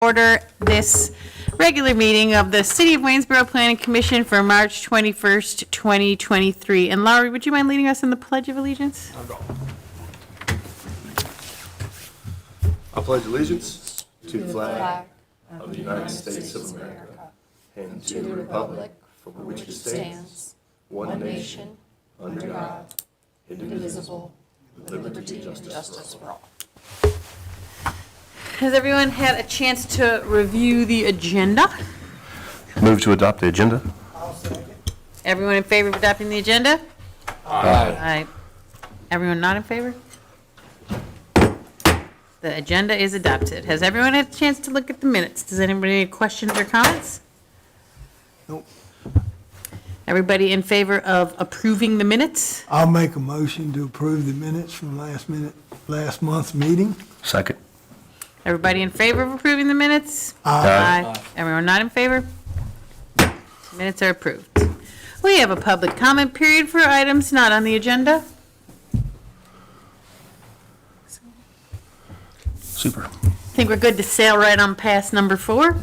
Order this regular meeting of the City of Waynesboro Planning Commission for March 21st, 2023. And Laurie, would you mind leading us in the Pledge of Allegiance? I pledge allegiance to the flag of the United States of America and to the republic for which it stands, one nation, under God, indivisible, with liberty and justice for all. Has everyone had a chance to review the agenda? Move to adopt the agenda. Everyone in favor of adopting the agenda? Aye. Everyone not in favor? The agenda is adopted. Has everyone had a chance to look at the minutes? Does anybody have any questions or comments? Nope. Everybody in favor of approving the minutes? I'll make a motion to approve the minutes from last month's meeting. Second. Everybody in favor of approving the minutes? Aye. Everyone not in favor? Minutes are approved. We have a public comment period for items not on the agenda. Super. I think we're good to sail right on past number 4.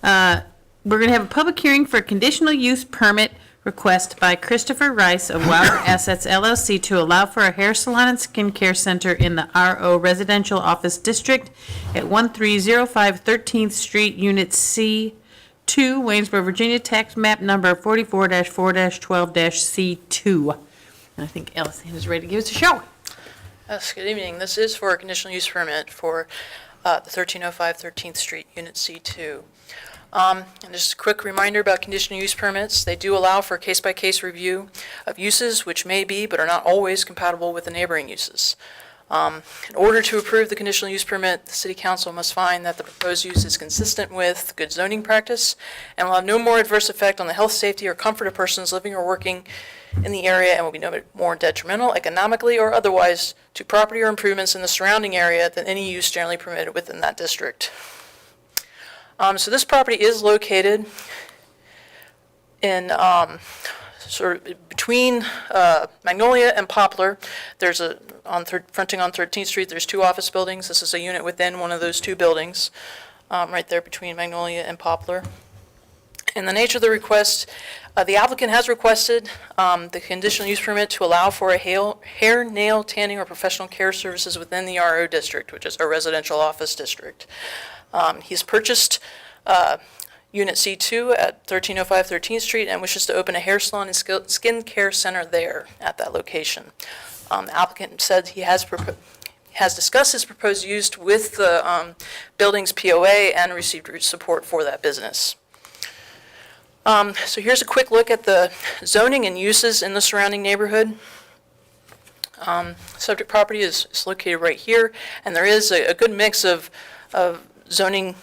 We're going to have a public hearing for a conditional use permit request by Christopher Rice of Wilder Assets LLC to allow for a hair salon and skin care center in the RO Residential Office District at 1305 13th Street, Unit C2, Waynesboro, Virginia, tax map number 44-4-12-C2. And I think Allison is ready to give us a show. Yes, good evening. This is for a conditional use permit for the 1305 13th Street, Unit C2. And just a quick reminder about conditional use permits. They do allow for case-by-case review of uses which may be but are not always compatible with the neighboring uses. In order to approve the conditional use permit, the City Council must find that the proposed use is consistent with good zoning practice and will have no more adverse effect on the health, safety, or comfort of persons living or working in the area and will be no more detrimental economically or otherwise to property or improvements in the surrounding area than any use generally permitted within that district. So this property is located in sort of between Magnolia and Poplar. There's fronting on 13th Street, there's 2 office buildings. This is a unit within one of those 2 buildings, right there between Magnolia and Poplar. And the nature of the request, the applicant has requested the conditional use permit to allow for a hair, nail, tanning, or professional care services within the RO district, which is a residential office district. He's purchased Unit C2 at 1305 13th Street and wishes to open a hair salon and skin care center there at that location. The applicant said he has discussed his proposed use with the building's POA and received support for that business. So here's a quick look at the zoning and uses in the surrounding neighborhood. Subject property is located right here, and there is a good mix of zoning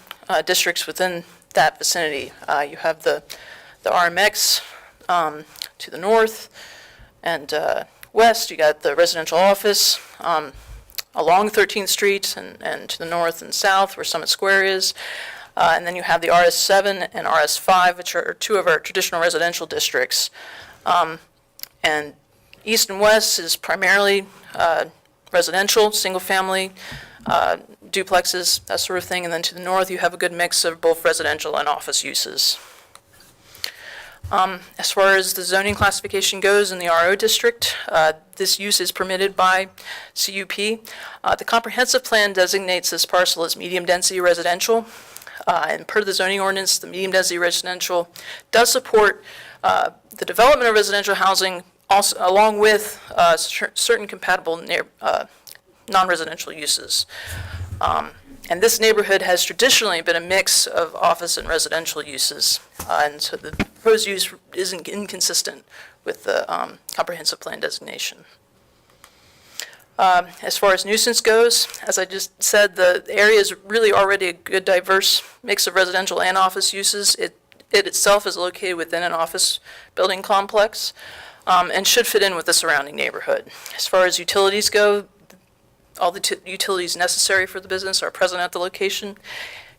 districts within that vicinity. You have the RMX to the north and west. You got the residential office along 13th Street and to the north and south where Summit Square is. And then you have the RS7 and RS5, which are 2 of our traditional residential districts. And east and west is primarily residential, single-family, duplexes, that sort of thing. And then to the north, you have a good mix of both residential and office uses. As far as the zoning classification goes in the RO district, this use is permitted by CUP. The comprehensive plan designates this parcel as medium-density residential. And per the zoning ordinance, the medium-density residential does support the development of residential housing also, along with certain compatible non-residential uses. And this neighborhood has traditionally been a mix of office and residential uses. And so the proposed use isn't inconsistent with the comprehensive plan designation. As far as nuisance goes, as I just said, the area is really already a good diverse mix of residential and office uses. It itself is located within an office building complex and should fit in with the surrounding neighborhood. As far as utilities go, all the utilities necessary for the business are present at the location,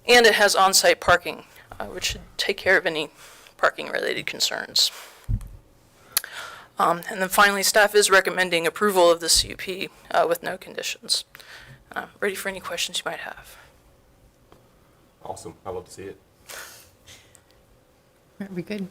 and it has on-site parking, which should take care of any parking-related concerns. And then finally, staff is recommending approval of the CUP with no conditions. Ready for any questions you might have. Awesome. I love to see it. Are we good?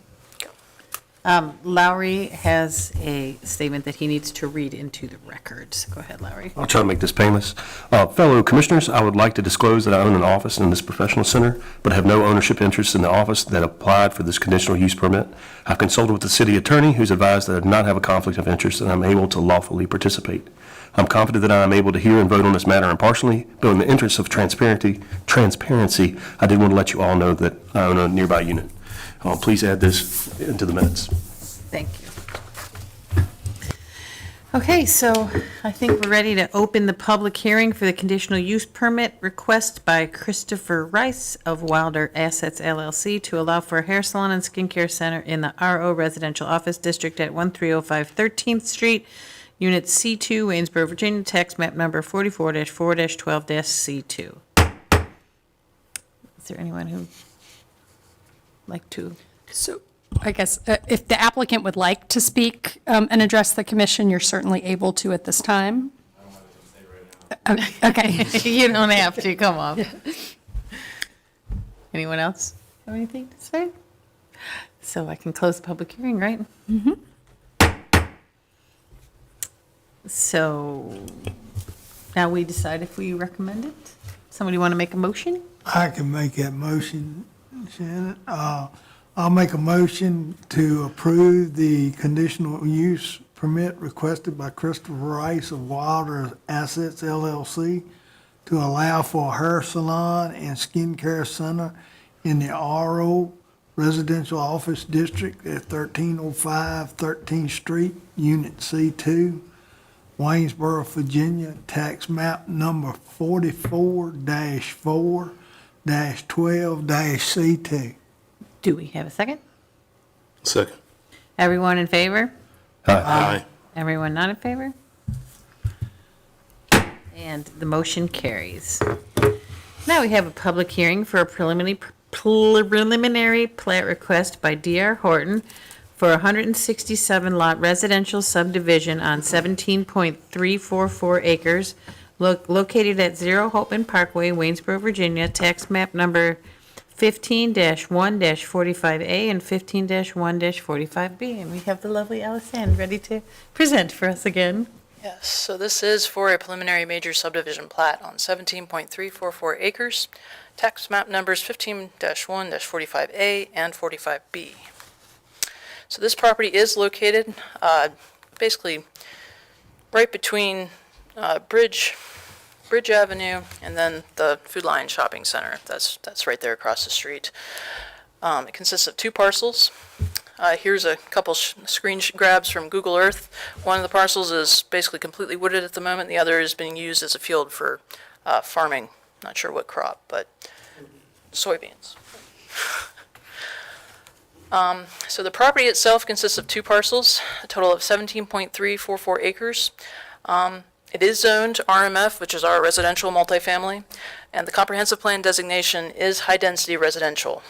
Lowry has a statement that he needs to read into the records. Go ahead, Lowry. I'll try to make this painless. Fellow commissioners, I would like to disclose that I own an office in this professional center, but have no ownership interest in the office that applied for this conditional use permit. I've consulted with the city attorney, who's advised that I do not have a conflict of interest and I'm able to lawfully participate. I'm confident that I am able to hear and vote on this matter impartially, but in the interest of transparency, I did want to let you all know that I own a nearby unit. Please add this into the minutes. Thank you. Okay, so I think we're ready to open the public hearing for the conditional use permit request by Christopher Rice of Wilder Assets LLC to allow for a hair salon and skincare center in the RO Residential Office District at 1305 13th Street, Unit C2, Waynesboro, Virginia, tax map number 44-4-12-C2. Is there anyone who'd like to? So I guess if the applicant would like to speak and address the commission, you're certainly able to at this time. Okay. You don't have to, come on. Anyone else have anything to say? So I can close the public hearing, right? Mm-hmm. So now we decide if we recommend it. Somebody want to make a motion? I can make that motion, Shannon. I'll make a motion to approve the conditional use permit requested by Christopher Rice of Wilder Assets LLC to allow for a hair salon and skincare center in the RO Residential Office District at 1305 13th Street, Unit C2, Waynesboro, Virginia, tax map number 44-4-12-C2. Do we have a second? Second. Everyone in favor? Aye. Everyone not in favor? And the motion carries. Now we have a public hearing for a preliminary plat request by D.R. Horton for a 167-lot residential subdivision on 17.344 acres located at 0 Holtman Parkway, Waynesboro, Virginia, tax map number 15-1-45A and 15-1-45B. And we have the lovely Alison ready to present for us again. Yes, so this is for a preliminary major subdivision plat on 17.344 acres, tax map numbers 15-1-45A and 45B. So this property is located basically right between Bridge Avenue and then the Food Lion Shopping Center. That's right there across the street. It consists of two parcels. Here's a couple screen grabs from Google Earth. One of the parcels is basically completely wooded at the moment. The other is being used as a field for farming. Not sure what crop, but soybeans. So the property itself consists of two parcels, a total of 17.344 acres. It is zoned RMF, which is our residential multifamily, and the comprehensive plan designation is high-density residential.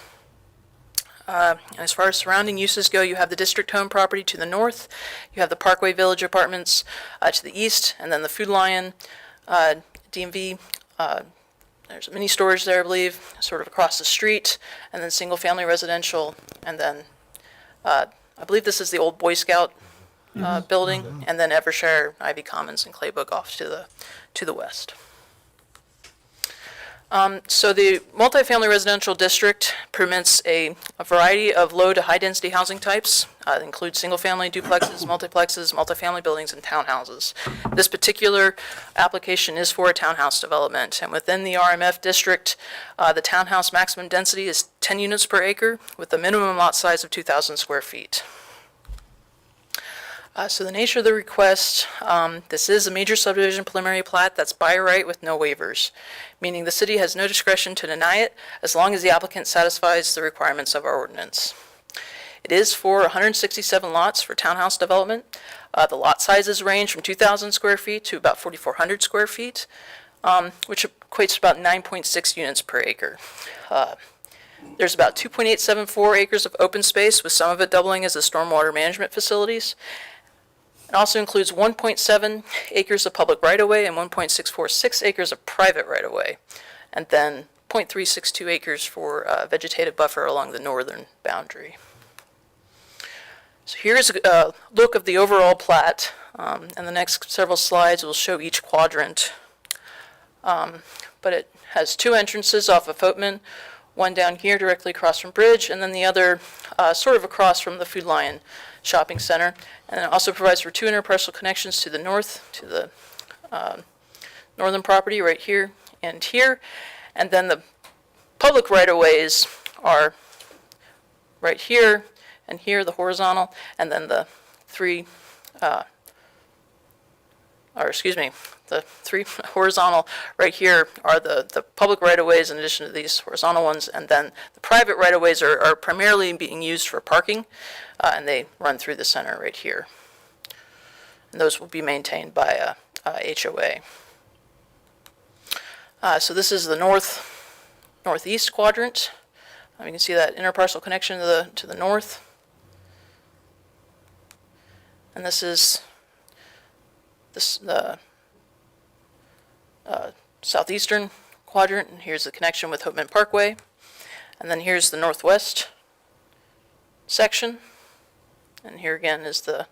As far as surrounding uses go, you have the district home property to the north, you have the Parkway Village apartments to the east, and then the Food Lion, DMV, there's mini stores there, I believe, sort of across the street, and then single-family residential, and then I believe this is the old Boy Scout building, and then Evershire, Ivy Commons, and Claybrook off to the west. So the multifamily residential district permits a variety of low to high density housing types. It includes single-family duplexes, multiplexes, multifamily buildings, and townhouses. This particular application is for a townhouse development, and within the RMF district, the townhouse maximum density is 10 units per acre with a minimum lot size of 2,000 square feet. So the nature of the request, this is a major subdivision preliminary plat that's by right with no waivers, meaning the city has no discretion to deny it as long as the applicant satisfies the requirements of our ordinance. It is for 167 lots for townhouse development. The lot sizes range from 2,000 square feet to about 4,400 square feet, which equates to about 9.6 units per acre. There's about 2.874 acres of open space, with some of it doubling as the stormwater management facilities. It also includes 1.7 acres of public right-of-way and 1.646 acres of private right-of-way, and then .362 acres for vegetative buffer along the northern boundary. So here's a look of the overall plat, and the next several slides will show each quadrant. But it has two entrances off of Hopeman, one down here directly across from Bridge, and then the other sort of across from the Food Lion Shopping Center. And it also provides for two interparcel connections to the north, to the northern property right here and here. And then the public right-of-ways are right here and here, the horizontal, and then the three horizontal right here are the public right-of-ways in addition to these horizontal ones, and then the private right-of-ways are primarily being used for parking, and they run through the center right here. And those will be maintained by HOA. So this is the northeast quadrant. You can see that interparcel connection to the north. And this is the southeastern quadrant, and here's the connection with Hopeman Parkway. And then here's the northwest section. And here again is the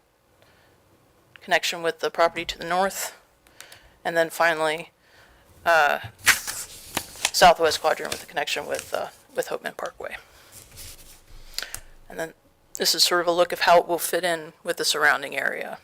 connection with the property to the north. And then finally, southwest quadrant with the connection with Hopeman Parkway. And then this is sort of a look of how it will fit in with the surrounding area.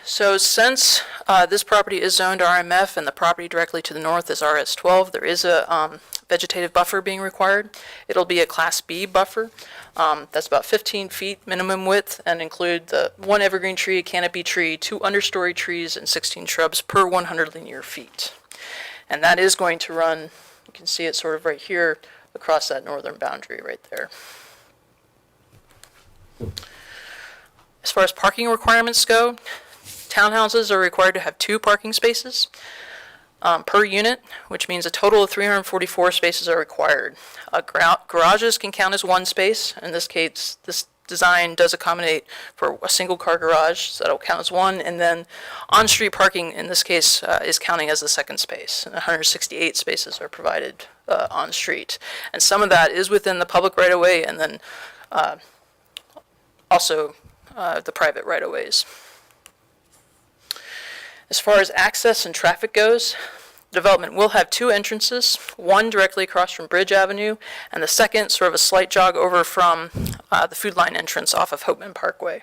So since this property is zoned RMF and the property directly to the north is RS12, there is a vegetative buffer being required. It'll be a Class B buffer. That's about 15 feet minimum width and include the one evergreen tree, a canopy tree, 2 understory trees, and 16 shrubs per 100 linear feet. And that is going to run, you can see it sort of right here across that northern boundary right there. As far as parking requirements go, townhouses are required to have 2 parking spaces per unit, which means a total of 344 spaces are required. Garages can count as 1 space. In this case, this design does accommodate for a single car garage, so that'll count as 1. And then on-street parking, in this case, is counting as the 2nd space. And 168 spaces are provided on-street. And some of that is within the public right-of-way, and then also the private right-of-ways. As far as access and traffic goes, development will have 2 entrances, one directly across from Bridge Avenue, and the second sort of a slight jog over from the Food Line entrance off of Hopeman Parkway.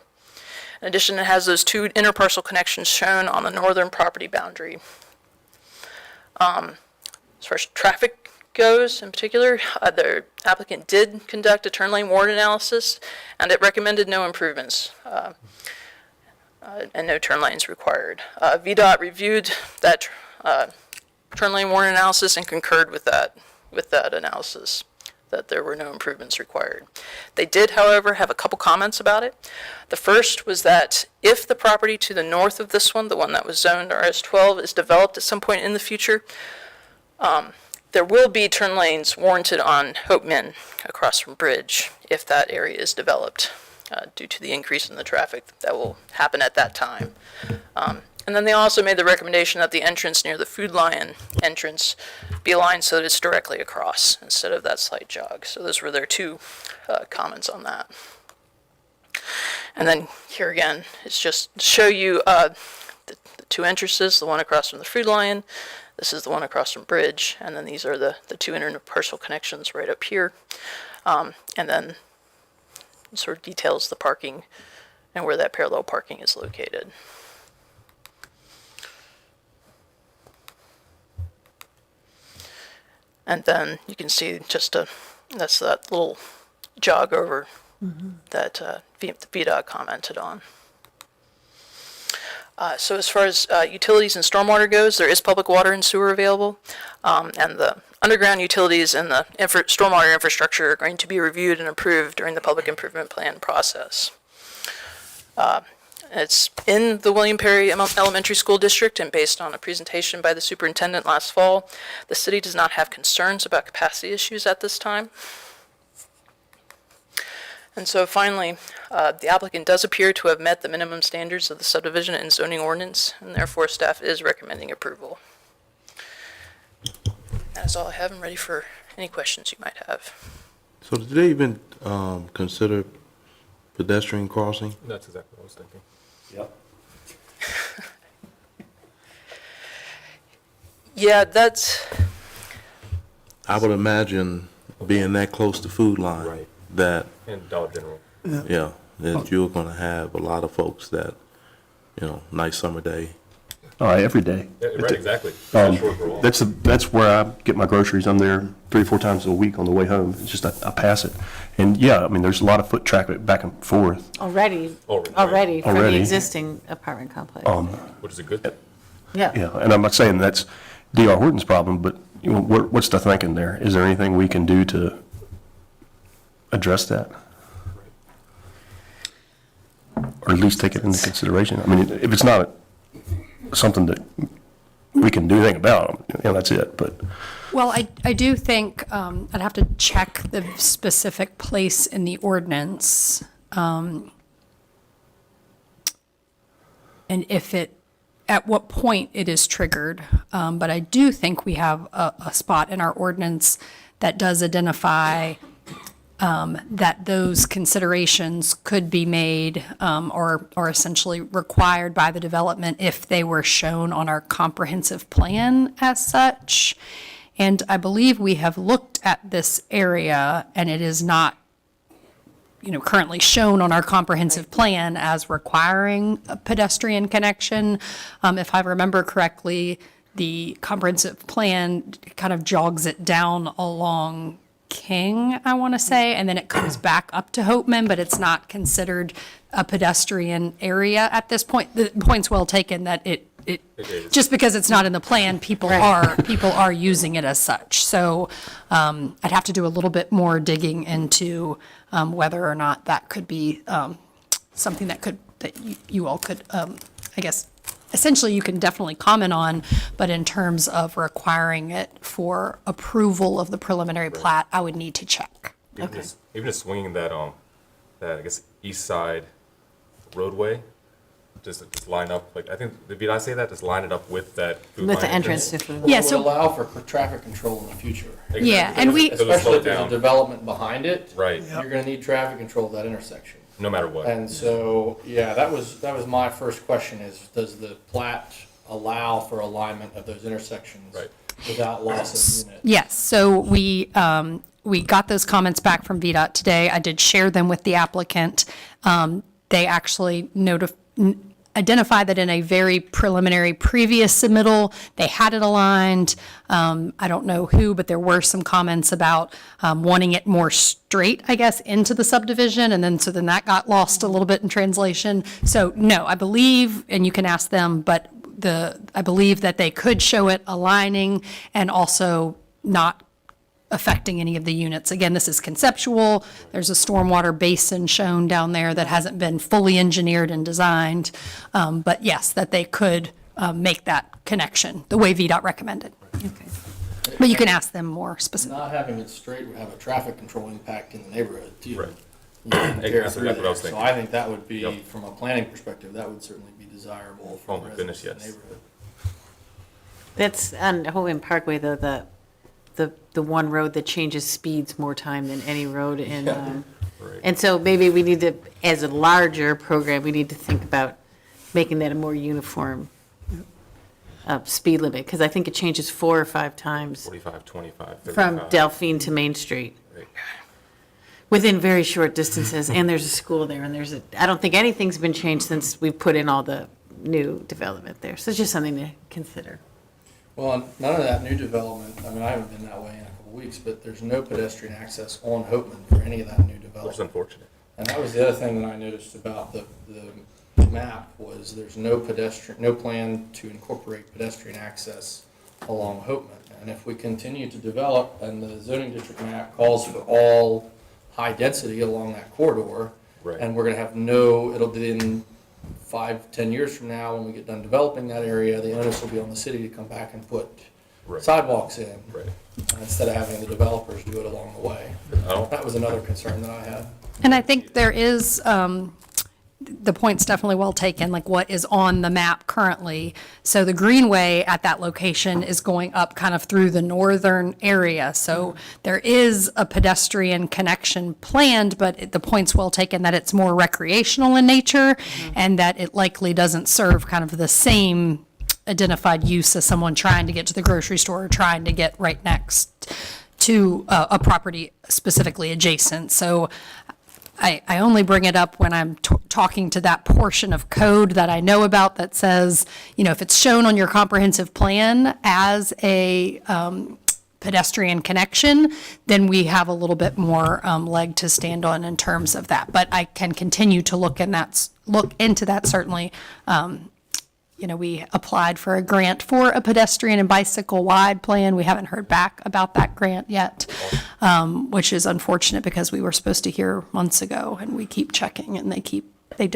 In addition, it has those 2 interparcel connections shown on the northern property boundary. As far as traffic goes, in particular, the applicant did conduct a turn lane warrant analysis, and it recommended no improvements. And no turn lanes required. VDOT reviewed that turn lane warrant analysis and concurred with that analysis, that there were no improvements required. They did, however, have a couple comments about it. The first was that if the property to the north of this one, the one that was zoned RS12, is developed at some point in the future, there will be turn lanes warranted on Hopeman across from Bridge if that area is developed. Due to the increase in the traffic that will happen at that time. And then they also made the recommendation that the entrance near the Food Lion entrance be aligned so that it's directly across instead of that slight jog. So those were their 2 comments on that. And then here again, it's just to show you the 2 entrances, the one across from the Food Lion, this is the one across from Bridge, and then these are the 2 interparcel connections right up here. And then sort of details the parking and where that parallel parking is located. And then you can see just that's that little jog over that the VDOT commented on. So as far as utilities and stormwater goes, there is public water and sewer available, and the underground utilities and the stormwater infrastructure are going to be reviewed and approved during the public improvement plan process. It's in the William Perry Elementary School District, and based on a presentation by the superintendent last fall, the city does not have concerns about capacity issues at this time. And so finally, the applicant does appear to have met the minimum standards of the subdivision and zoning ordinance, and therefore staff is recommending approval. That is all I have. I'm ready for any questions you might have. So did they even consider pedestrian crossing? That's exactly what I was thinking. Yep. Yeah, that's, I would imagine being that close to food line, Right. that, And Dollar General. yeah, that you're gonna have a lot of folks that, nice summer day. All right, every day. Yeah, right, exactly. Um, Short for all. That's where I get my groceries. I'm there 3 or 4 times a week on the way home. It's just, I pass it. And yeah, I mean, there's a lot of foot traffic back and forth. Already for the Already. existing apartment complex. Which is a good thing. Yeah. Yeah, and I'm not saying that's D.R. Horton's problem, but what's the thinking there? Is there anything we can do to address that? Or at least take it into consideration? I mean, if it's not something that we can do anything about, that's it, but. Well, I do think I'd have to check the specific place in the ordinance. And at what point it is triggered. But I do think we have a spot in our ordinance that does identify that those considerations could be made or essentially required by the development if they were shown on our comprehensive plan as such. And I believe we have looked at this area, and it is not, currently shown on our comprehensive plan as requiring a pedestrian connection. If I remember correctly, the comprehensive plan kind of jogs it down along King, I want to say, and then it comes back up to Hopeman, but it's not considered a pedestrian area at this point. The point's well taken that it just because it's not in the plan, people are using it as such. So I'd have to do a little bit more digging into whether or not that could be something that you all could, I guess, essentially you can definitely comment on, but in terms of requiring it for approval of the preliminary plat, I would need to check. Even just swinging that, I guess, east side roadway, just line up, like, I think, did I say that? Just line it up with that food With the line entrance to food. Yeah, It would so, allow for traffic control in the future. Exactly. Yeah, and we- It'll slow Especially it if there's a down, development behind it. right, You're gonna need traffic control of that intersection. no matter what. And so, yeah, that was my first question is, does the plat allow for alignment of those intersections? Right. Without loss of unit? yes, so we got those comments back from VDOT today. I did share them with the applicant. They actually identify that in a very preliminary previous submittal, they had it aligned. I don't know who, but there were some comments about wanting it more straight, I guess, into the subdivision, and then that got lost a little bit in translation. So no, I believe, and you can ask them, but I believe that they could show it aligning and also not affecting any of the units. Again, this is conceptual. There's a stormwater basin shown down there that hasn't been fully engineered and designed. But yes, that they could make that connection the way VDOT recommended. But you can ask them more specifically. Not having it straight would have a traffic control impact in the neighborhood too. Right. You can tear That's through exactly what I was there. So thinking. I think that would be, Yep. from a planning perspective, that would certainly be desirable Oh for my residents goodness, in the yes. neighborhood. That's on Hopeman Parkway, though, the one road that changes speeds more time than any road in, Right. and so maybe we need to, as a larger program, we need to think about making that a more uniform speed limit, because I think it changes 4 or 5 times 45, 25, 35. from Delphine to Main Street, Right. within very short distances, and there's a school there, and I don't think anything's been changed since we put in all the new development there, so it's just something to consider. Well, and none of that new development, I mean, I haven't been that way in a couple of weeks, but there's no pedestrian access on Hopeman for any of that new Which is development. unfortunate. And that was the other thing that I noticed about the map was there's no plan to incorporate pedestrian access along Hopeman. And if we continue to develop and the zoning district map calls for all high density along that corridor, Right. and we're gonna have it'll be in 5, 10 years from now, when we get done developing that area, the onus will be on the city to come back and put sidewalks in, Right. instead of having the developers do it along the way. I don't, That was another concern that I had. And I think there is, the point's definitely well taken, like what is on the map currently. So the greenway at that location is going up kind of through the northern area. So there is a pedestrian connection planned, but the point's well taken that it's more recreational in nature and that it likely doesn't serve kind of the same identified use as someone trying to get to the grocery store or trying to get right next to a property specifically adjacent. So I only bring it up when I'm talking to that portion of code that I know about that says, if it's shown on your comprehensive plan as a pedestrian connection, then we have a little bit more leg to stand on in terms of that. But I can continue to look into that certainly. We applied for a grant for a pedestrian and bicycle wide plan. We haven't heard back about that grant yet, which is unfortunate because we were supposed to hear months ago and we keep checking and they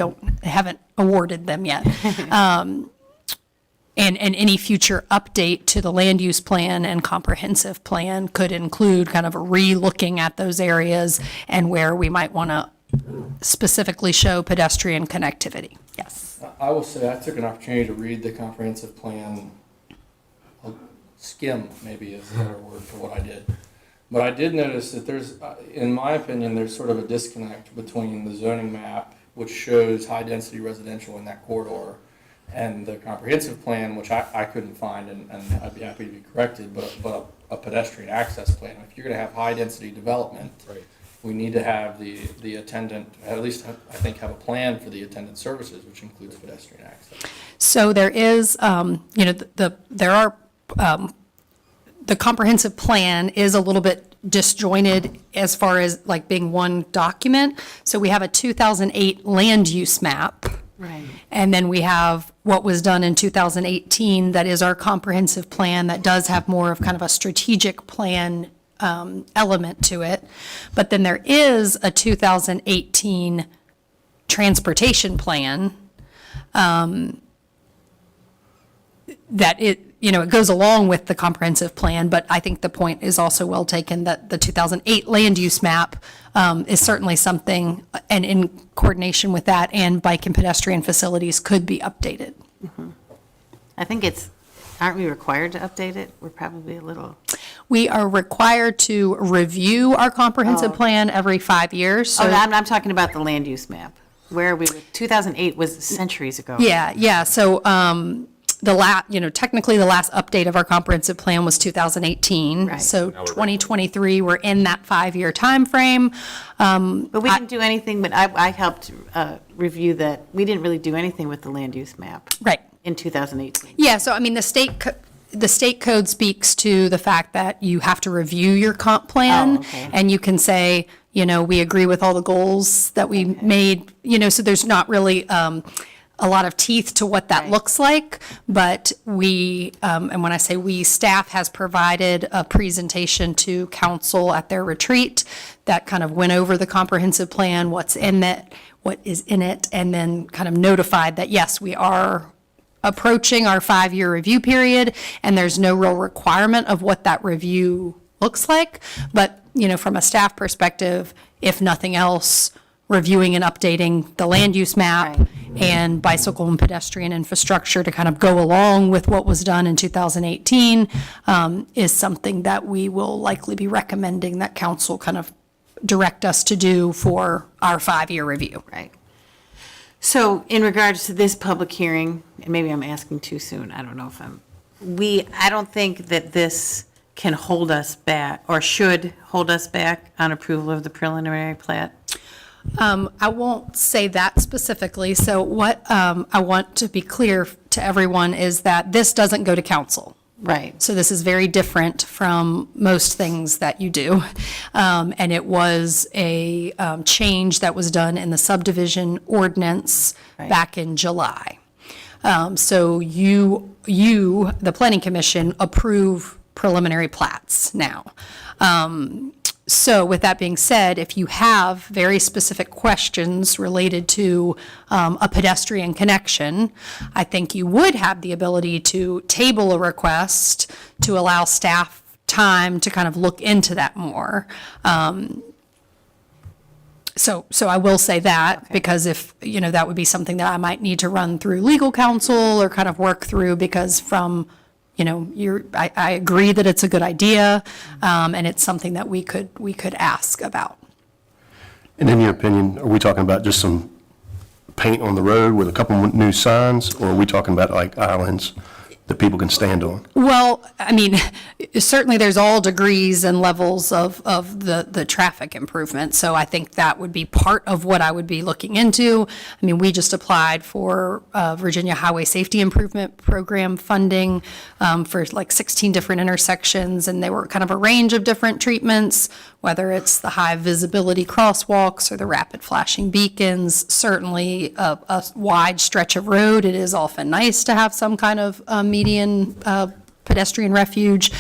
haven't awarded them yet. And any future update to the land use plan and comprehensive plan could include kind of re-looking at those areas and where we might want to specifically show pedestrian connectivity. Yes. I will say I took an opportunity to read the comprehensive plan, skim maybe is a better word for what I did. But I did notice that there's, in my opinion, there's sort of a disconnect between the zoning map, which shows high-density residential in that corridor, and the comprehensive plan, which I couldn't find, and I'd be happy to be corrected, but a pedestrian access plan. If you're going to have high-density development, right. we need to have the attendant, at least I think, have a plan for the attendant services, which includes pedestrian access. So there is, the comprehensive plan is a little bit disjointed as far as like being one document. So we have a 2008 land use map. Right. And then we have what was done in 2018, that is our comprehensive plan that does have more of kind of a strategic plan element to it. But then there is a 2018 transportation plan that it goes along with the comprehensive plan, but I think the point is also well taken that the 2008 land use map is certainly something, and in coordination with that and bike and pedestrian facilities could be updated. I think aren't we required to update it? We're probably a little. We are required to review our comprehensive plan every 5 years. Oh, So I'm talking about the land use map. Where are we? 2008 was centuries ago. Yeah. So technically the last update of our comprehensive plan was 2018. Right. So 2023, we're in that 5-year timeframe. But we didn't do anything, but I helped review that. We didn't really do anything with the land use map Right. in 2018. Yeah, so I mean, the state code speaks to the fact that you have to review your comp plan. Oh, okay. And you can say, we agree with all the goals that we made, so there's not really a lot of teeth to what that Right. looks like. But we, and when I say we, staff has provided a presentation to council at their retreat that kind of went over the comprehensive plan, what is in it, and then kind of notified that, yes, we are approaching our 5-year review period, and there's no real requirement of what that review looks like. But, from a staff perspective, if nothing else, reviewing and updating the land use map Right. and bicycle and pedestrian infrastructure to kind of go along with what was done in 2018 is something that we will likely be recommending that council kind of direct us to do for our 5-year review. Right. So in regards to this public hearing, and maybe I'm asking too soon, I don't know if I don't think that this can hold us back or should hold us back on approval of the preliminary plat. I won't say that specifically. So what I want to be clear to everyone is that this doesn't go to council. Right. So this is very different from most things that you do. And it was a change that was done in the subdivision ordinance Right. back in July. So you, the planning commission, approve preliminary plats now. So with that being said, if you have very specific questions related to a pedestrian connection, I think you would have the ability to table a request to allow staff time to kind of look into that more. So I will say that, because if, that would be something that I might need to run through legal counsel or kind of work through, because from, I agree that it's a good idea, and it's something that we could ask about. And in your opinion, are we talking about just some paint on the road with a couple new signs, or are we talking about like islands that people can stand on? Well, I mean, certainly there's all degrees and levels of the traffic improvement, so I think that would be part of what I would be looking into. I mean, we just applied for Virginia Highway Safety Improvement Program funding for like 16 different intersections, and they were kind of a range of different treatments, whether it's the high visibility crosswalks or the rapid flashing beacons. Certainly a wide stretch of road, it is often nice to have some kind of median pedestrian refuge.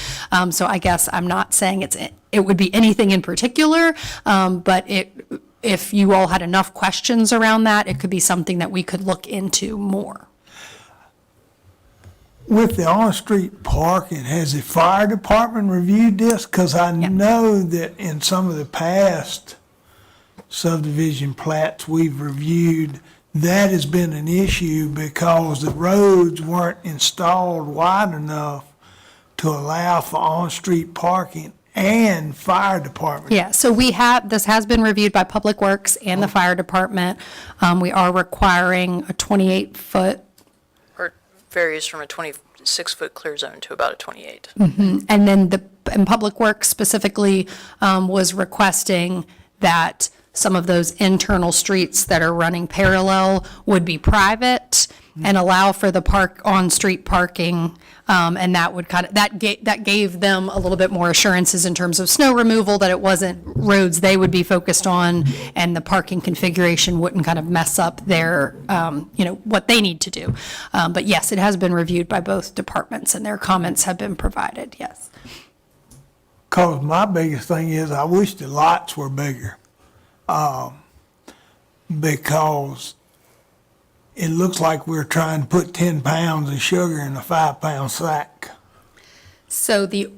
So I guess I'm not saying it would be anything in particular, but if you all had enough questions around that, it could be something that we could look into more. With the on-street parking, has the fire department reviewed this? Because I know that in some of the past subdivision plats we've reviewed, that has been an issue because the roads weren't installed wide enough to allow for on-street parking and fire department. Yeah, so this has been reviewed by Public Works and the fire department. We are requiring a 28-foot, Or varies from a 26-foot clear zone to about a 28. and then and Public Works specifically was requesting that some of those internal streets that are running parallel would be private and allow for the on-street parking, and that would that gave them a little bit more assurances in terms of snow removal, that it wasn't roads they would be focused on, and the parking configuration wouldn't kind of mess up their, what they need to do. But yes, it has been reviewed by both departments, and their comments have been provided, yes. Because my biggest thing is I wish the lots were bigger. Because it looks like we're trying to put 10 pounds of sugar in a 5-pound sack. So the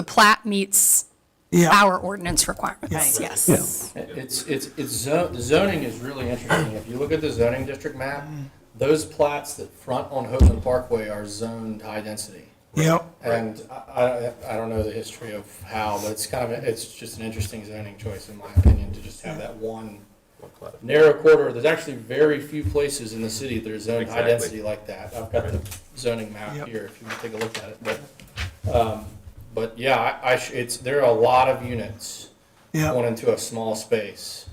plat meets Yeah, our ordinance requirements, yes. The zoning is really interesting. If you look at the zoning district map, those plats that front on Hopeland Parkway are zoned high density. yep, And I don't know the history of how, but it's just an interesting zoning choice, in my opinion, to just have that one narrow corridor. There's actually very few places in the city that are zoned high density like that. I've got the zoning map Yep. here if you want to take a look at it. But yeah, there are a lot of units yep. going into a small space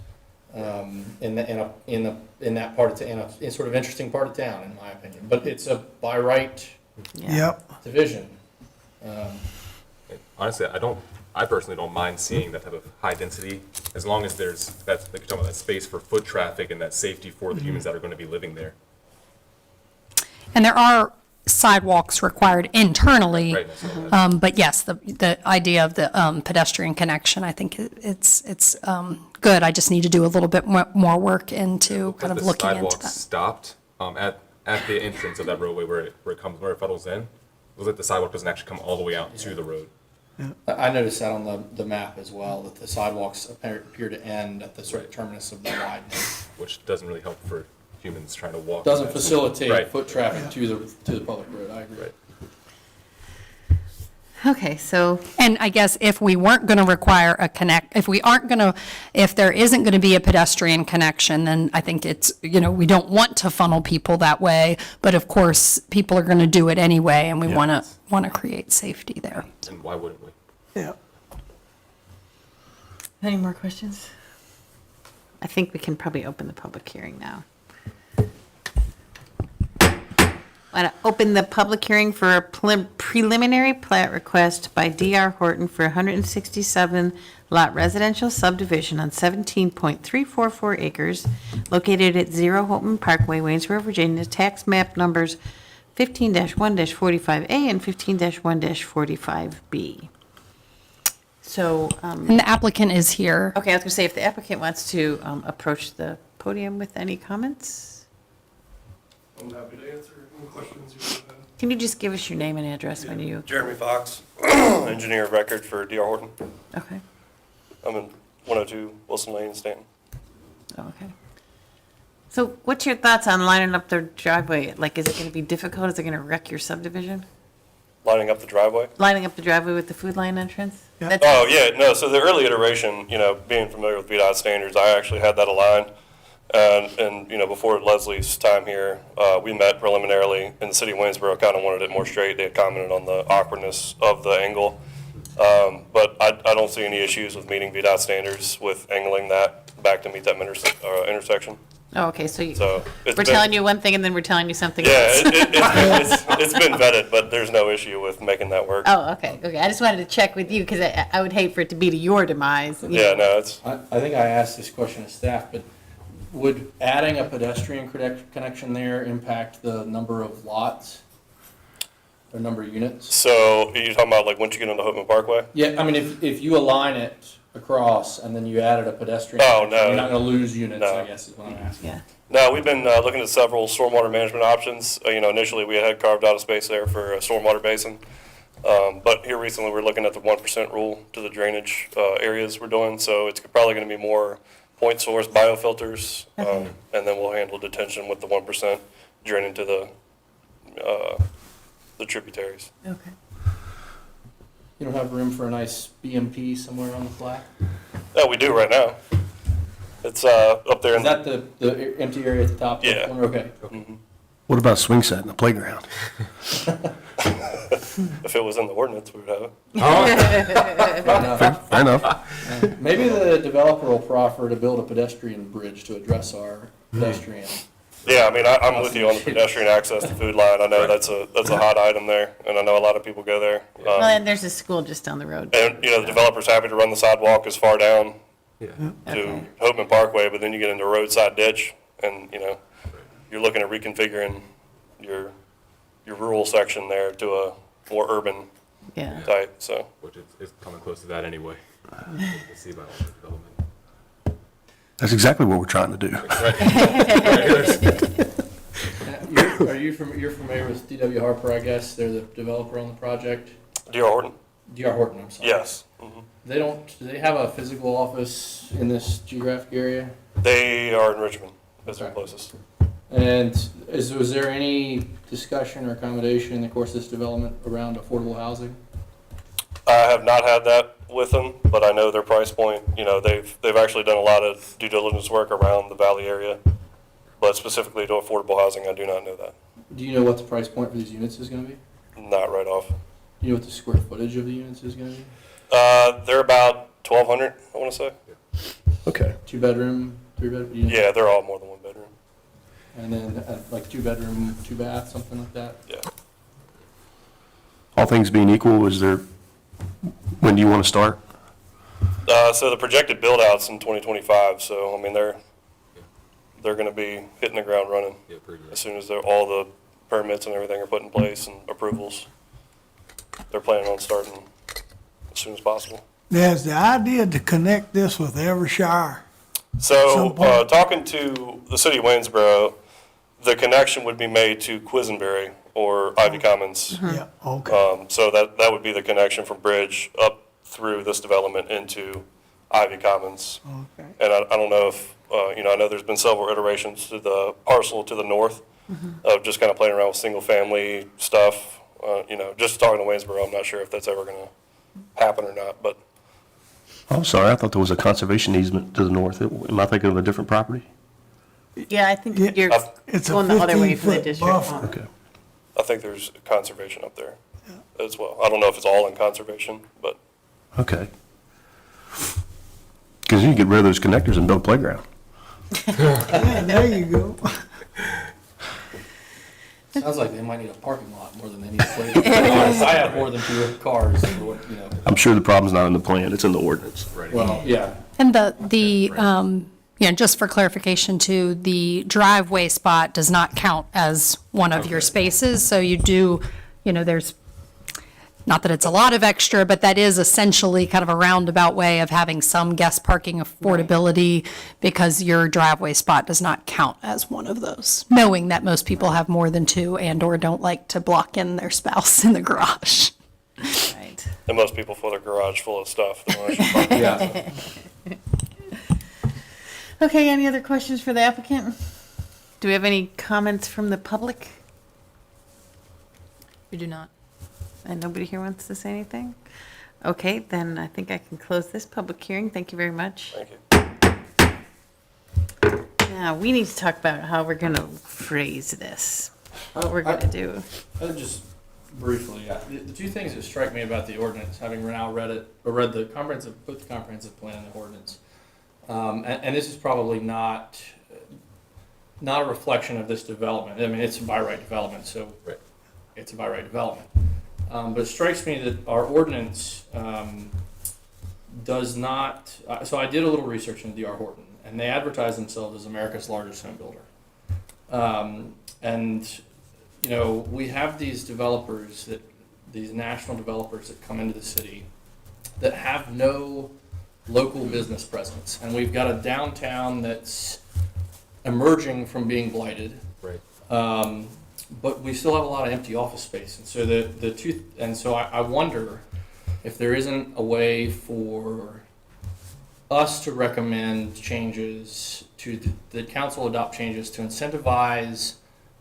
in that part of in a sort of interesting part of town, in my opinion. But it's a by right Yep, division. Honestly, I personally don't mind seeing that type of high density, as long as there's, like you're talking about, that space for foot traffic and that safety for the humans that are going to be living there. And there are sidewalks required internally. Right, that's all that. But yes, the idea of the pedestrian connection, I think it's good. I just need to do a little bit more work into kind of The looking into sidewalks that. stopped at the entrance of that roadway where it funnels in. It looks like the sidewalk doesn't actually come all the way out to the road. I noticed that on the map as well, that the sidewalks appear to end at the sort of terminus of the widening. Which doesn't really help for humans trying to walk. Doesn't that. facilitate Right. foot traffic to the public road, I agree. Right. Okay, so, And I guess if we weren't going to require if there isn't going to be a pedestrian connection, then I think it's, we don't want to funnel people that way, but of course, people are going to do it anyway, and we want to create safety there. And why wouldn't we? yep. any more questions? I think we can probably open the public hearing now. Want to open the public hearing for a preliminary plat request by D.R. Horton for 167 lot residential subdivision on 17.344 acres located at 0 Houghton Parkway, Waynesboro, Virginia, tax map numbers 15-1-45A and 15-1-45B. So, And the applicant is here. okay, I was going to say, if the applicant wants to approach the podium with any comments, I'm happy to answer any questions you have. can you just give us your name and address when you, Jeremy Fox, engineer of record for D.R. Horton. okay, I'm in 102 Wilson Lane, Stanton. oh, okay. So what's your thoughts on lining up their driveway? Like, is it going to be difficult? Is it going to wreck your subdivision? Lining up the driveway. Lining up the driveway with the food line entrance? Yeah. That's- Oh, yeah, no, so the early iteration, being familiar with VDOT standards, I actually had that aligned. And before Leslie's time here, we met preliminarily, and the city of Waynesboro kind of wanted it more straight. They had commented on the awkwardness of the angle. But I don't see any issues with meeting VDOT standards with angling that back to meet that intersection. Oh, okay, so So it's we're been- telling you one thing and then we're telling you something Yeah, else? it's been vetted, but there's no issue with making that work. Oh, okay, okay. I just wanted to check with you because I would hate for it to be to your demise. Yeah, no, it's, I think I asked this question of staff, but would adding a pedestrian connection there impact the number of lots? Or number of units? so you're talking about like once you get into Hopeman Parkway? Yeah, I mean, if you align it across and then you added a pedestrian. Oh, connection, no. You're not gonna lose units, No. I guess is what I'm asking. Yeah, No, we've been looking at several stormwater management options. Initially, we had carved out a space there for a stormwater basin. But here recently, we're looking at the 1% rule to the drainage areas we're doing. So it's probably going to be more point source biofilters. And then we'll handle detention with the 1% draining to the tributaries. okay. You don't have room for a nice BMP somewhere on the flat? Yeah, we do right now. It's up there. Is that the empty area at the top? Yeah. Corner? Okay. What about swing set in the playground? If it was in the ordinance, we would have it. Fair enough. Fair enough. Maybe the developer will proffer to build a pedestrian bridge to address our pedestrian. Yeah, I mean, I'm with you on the pedestrian access to food line. I know that's a hot item there, and I know a lot of people go there. Well, and there's a school just down the road. And, the developer's happy to run the sidewalk as far down Yeah. to Okay. Hopeman Parkway, but then you get into a roadside ditch, and, you're looking at reconfiguring your rural section there to a more urban Yeah. type, so. Which is coming close to that anyway. We'll see about all the development. That's exactly what we're trying to do. You're familiar with D.W. Harper, I guess? They're the developer on the project. D.R. Horton? D.R. Horton, I'm sorry. Yes. Do they have a physical office in this geographic area? They are in Richmond, as their Okay. closest. And was there any discussion or accommodation in the course of this development around affordable housing? I have not had that with them, but I know their price point. They've actually done a lot of due diligence work around the valley area, but specifically to affordable housing, I do not know that. Do you know what the price point for these units is gonna be? Not right off. Do you know what the square footage of the units is gonna be? They're about 1,200, I want to say. Okay. 2-bedroom, 3-bedroom? units? Yeah, they're all more than one bedroom. And then like 2-bedroom, 2-bath, something like that? Yeah. All things being equal, when do you want to start? So the projected build-out's in 2025, so, I mean, they're going to be hitting the ground running Yeah, pretty as soon as all the permits and everything are put in place and approvals. They're planning on starting as soon as possible. Now, is the idea to connect this with Evershire? So, Some point- talking to the city of Waynesboro, the connection would be made to Quisenberry or Ivy Commons. Yeah, okay. So that would be the connection from Bridge up through this development into Ivy Commons. Okay. And I don't know if, I know there's been several iterations to the parcel to the north of just kind of playing around with single-family stuff. Just talking to Waynesboro, I'm not sure if that's ever going to happen or not, but I'm sorry, I thought there was a conservation easement to the north. Am I thinking of a different property? Yeah, I think Yeah. you're It's a going the other way from the 15-foot district. buffer. Okay. I think there's conservation up there as well. I don't know if it's all in conservation, but Okay. Because you can get rid of those connectors and build a playground. Yeah, there you go. Sounds like they might need a parking lot more than they need a place. To be honest, I have more than 2 cars, I'm sure the problem's not in the plan, it's in the ordinance. Well, yeah. And just for clarification too, the driveway spot does not count as one of your spaces, so you do, Not that it's a lot of extra, but that is essentially kind of a roundabout way of having some guest parking affordability because your driveway spot does not count as one of those, knowing that most people have more than two and/or don't like to block in their spouse in the garage. Right. And most people fill their garage full of stuff. They want to park. Yeah. Okay, any other questions for the applicant? Do we have any comments from the public? We do not. And nobody here wants to say anything? Okay, then I think I can close this public hearing. Thank you very much. Thank you. Now, we need to talk about how we're going to phrase this, what we're going to do. Just briefly, the two things that strike me about the ordinance, having now read it, or read the comprehensive, both the comprehensive plan and the ordinance, and this is probably not a reflection of this development. I mean, it's a by right development, so Right. it's a by right development. But it strikes me that our ordinance does not, so I did a little research into D.R. Horton, and they advertise themselves as America's largest home builder. And, you know, we have these developers, these national developers that come into the city that have no local business presence. And we've got a downtown that's emerging from being blighted. Right. But we still have a lot of empty office space, and so I wonder if there isn't a way for us to recommend changes the council adopt changes to incentivize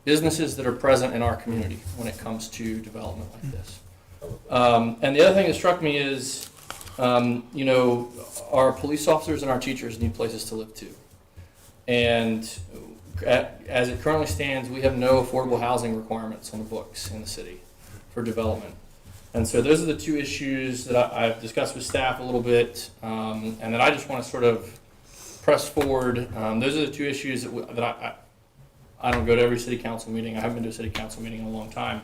businesses that are present in our community when it comes to development like this. And the other thing that struck me is, you know, our police officers and our teachers need places to live too, and as it currently stands, we have no affordable housing requirements on the books in the city for development. And so those are the two issues that I've discussed with staff a little bit, and that I just want to sort of press forward. Those are the two issues that I don't go to every city council meeting. I haven't been to a city council meeting in a long time.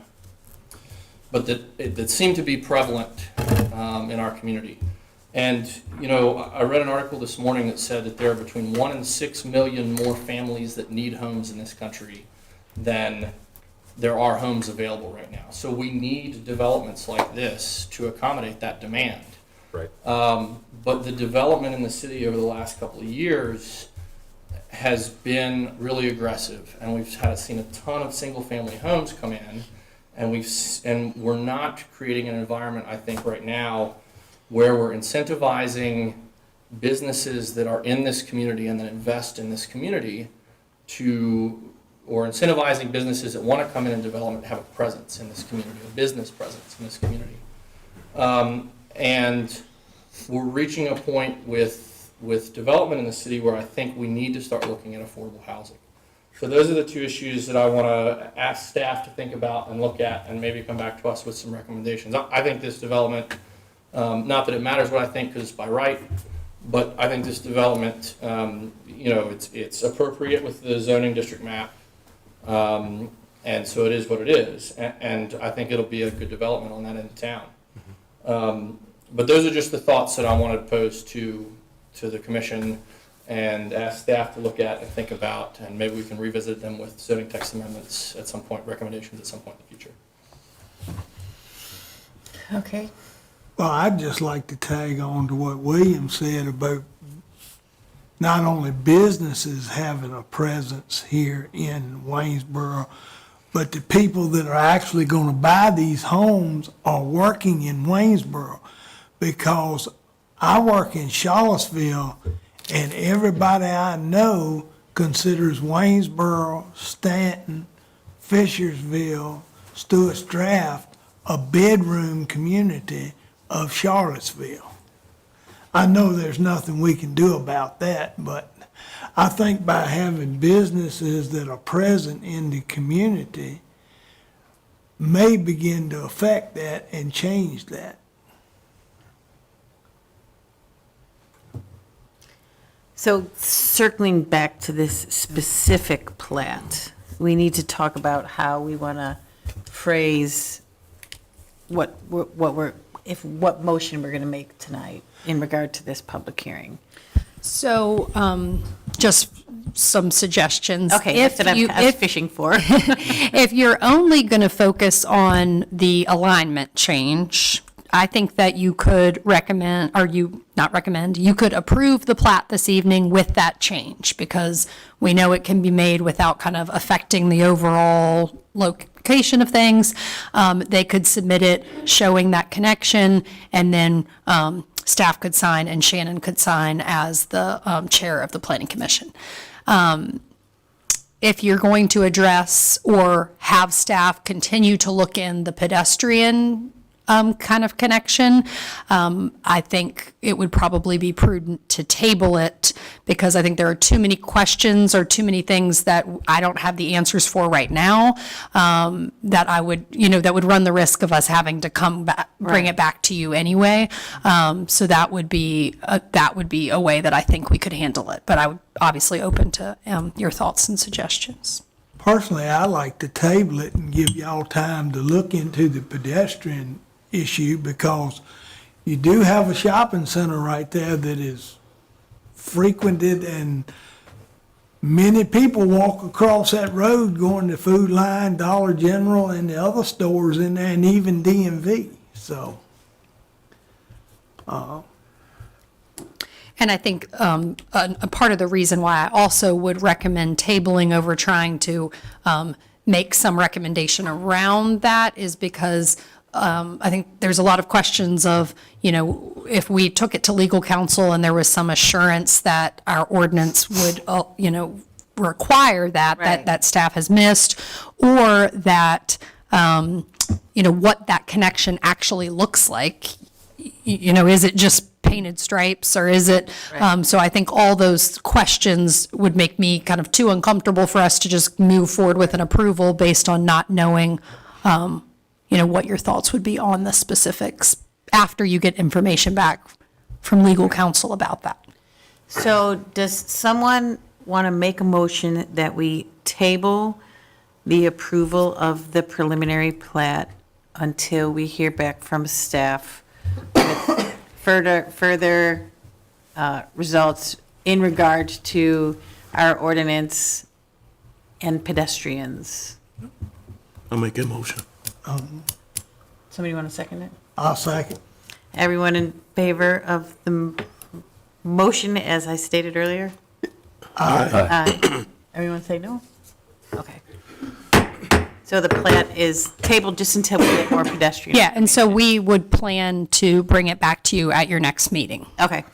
But that seem to be prevalent in our community. And, you know, I read an article this morning that said that there are between 1 and 6 million more families that need homes in this country than there are homes available right now. So we need developments like this to accommodate that demand. Right. But the development in the city over the last couple of years has been really aggressive. And we've seen a ton of single-family homes come in. And we're not creating an environment, I think, right now where we're incentivizing businesses that are in this community and that invest in this community or incentivizing businesses that want to come in and development to have a presence in this community, a business presence in this community. And we're reaching a point with development in the city where I think we need to start looking at affordable housing. So those are the two issues that I want to ask staff to think about and look at and maybe come back to us with some recommendations. I think this development, not that it matters what I think because it's by right, but I think this development, you know, it's appropriate with the zoning district map. And so it is what it is. And I think it'll be a good development on that end of town. But those are just the thoughts that I wanted to pose to the commission and ask staff to look at and think about, and maybe we can revisit them with zoning text amendments at some point, recommendations at some point in the future. Okay. Well, I'd just like to tag on to what William said about not only businesses having a presence here in Waynesboro, but the people that are actually going to buy these homes are working in Waynesboro. Because I work in Charlottesville, and everybody I know considers Waynesboro, Stanton, Fishersville, Stewart's Draft a bedroom community of Charlottesville. I know there's nothing we can do about that, but I think by having businesses that are present in the community may begin to affect that and change that. So circling back to this specific plat, we need to talk about how we want to phrase what motion we're going to make tonight in regard to this public hearing. So just some suggestions. Okay, that's what I was fishing for. If you're only going to focus on the alignment change, I think that you could recommend, or you could approve the plat this evening with that change, because we know it can be made without kind of affecting the overall location of things. They could submit it showing that connection, and then staff could sign and Shannon could sign as the chair of the planning commission. If you're going to address or have staff continue to look in the pedestrian kind of connection, I think it would probably be prudent to table it, because I think there are too many questions or too many things that I don't have the answers for right now, that I would, that would run the risk of us having to come back, bring it back to you anyway. So that would be a way that I think we could handle it, but I would obviously open to your thoughts and suggestions. Personally, I like to table it and give y'all time to look into the pedestrian issue, because you do have a shopping center right there that is frequented, and many people walk across that road going to Food Line, Dollar General, and the other stores in there, and even DMV, so. And I think a part of the reason why I also would recommend tabling over trying to make some recommendation around that is because I think there's a lot of questions of, if we took it to legal counsel and there was some assurance that our ordinance would, require that staff has missed, or that, what that connection actually looks like. Is it just painted stripes, or is it, so I think all those questions would make me kind of too uncomfortable for us to just move forward with an approval based on not knowing, what your thoughts would be on the specifics after you get information back from legal counsel about that. So does someone want to make a motion that we table the approval of the preliminary plat until we hear back from staff with further results in regard to our ordinance and pedestrians? I'll make a motion. Somebody want to second it? I'll second. Everyone in favor of the motion as I stated earlier? Aye. Everyone say no? Okay. So the plat is tabled just until we get more pedestrian. Yeah, and so we would plan to bring it back to you at your next meeting. Okay.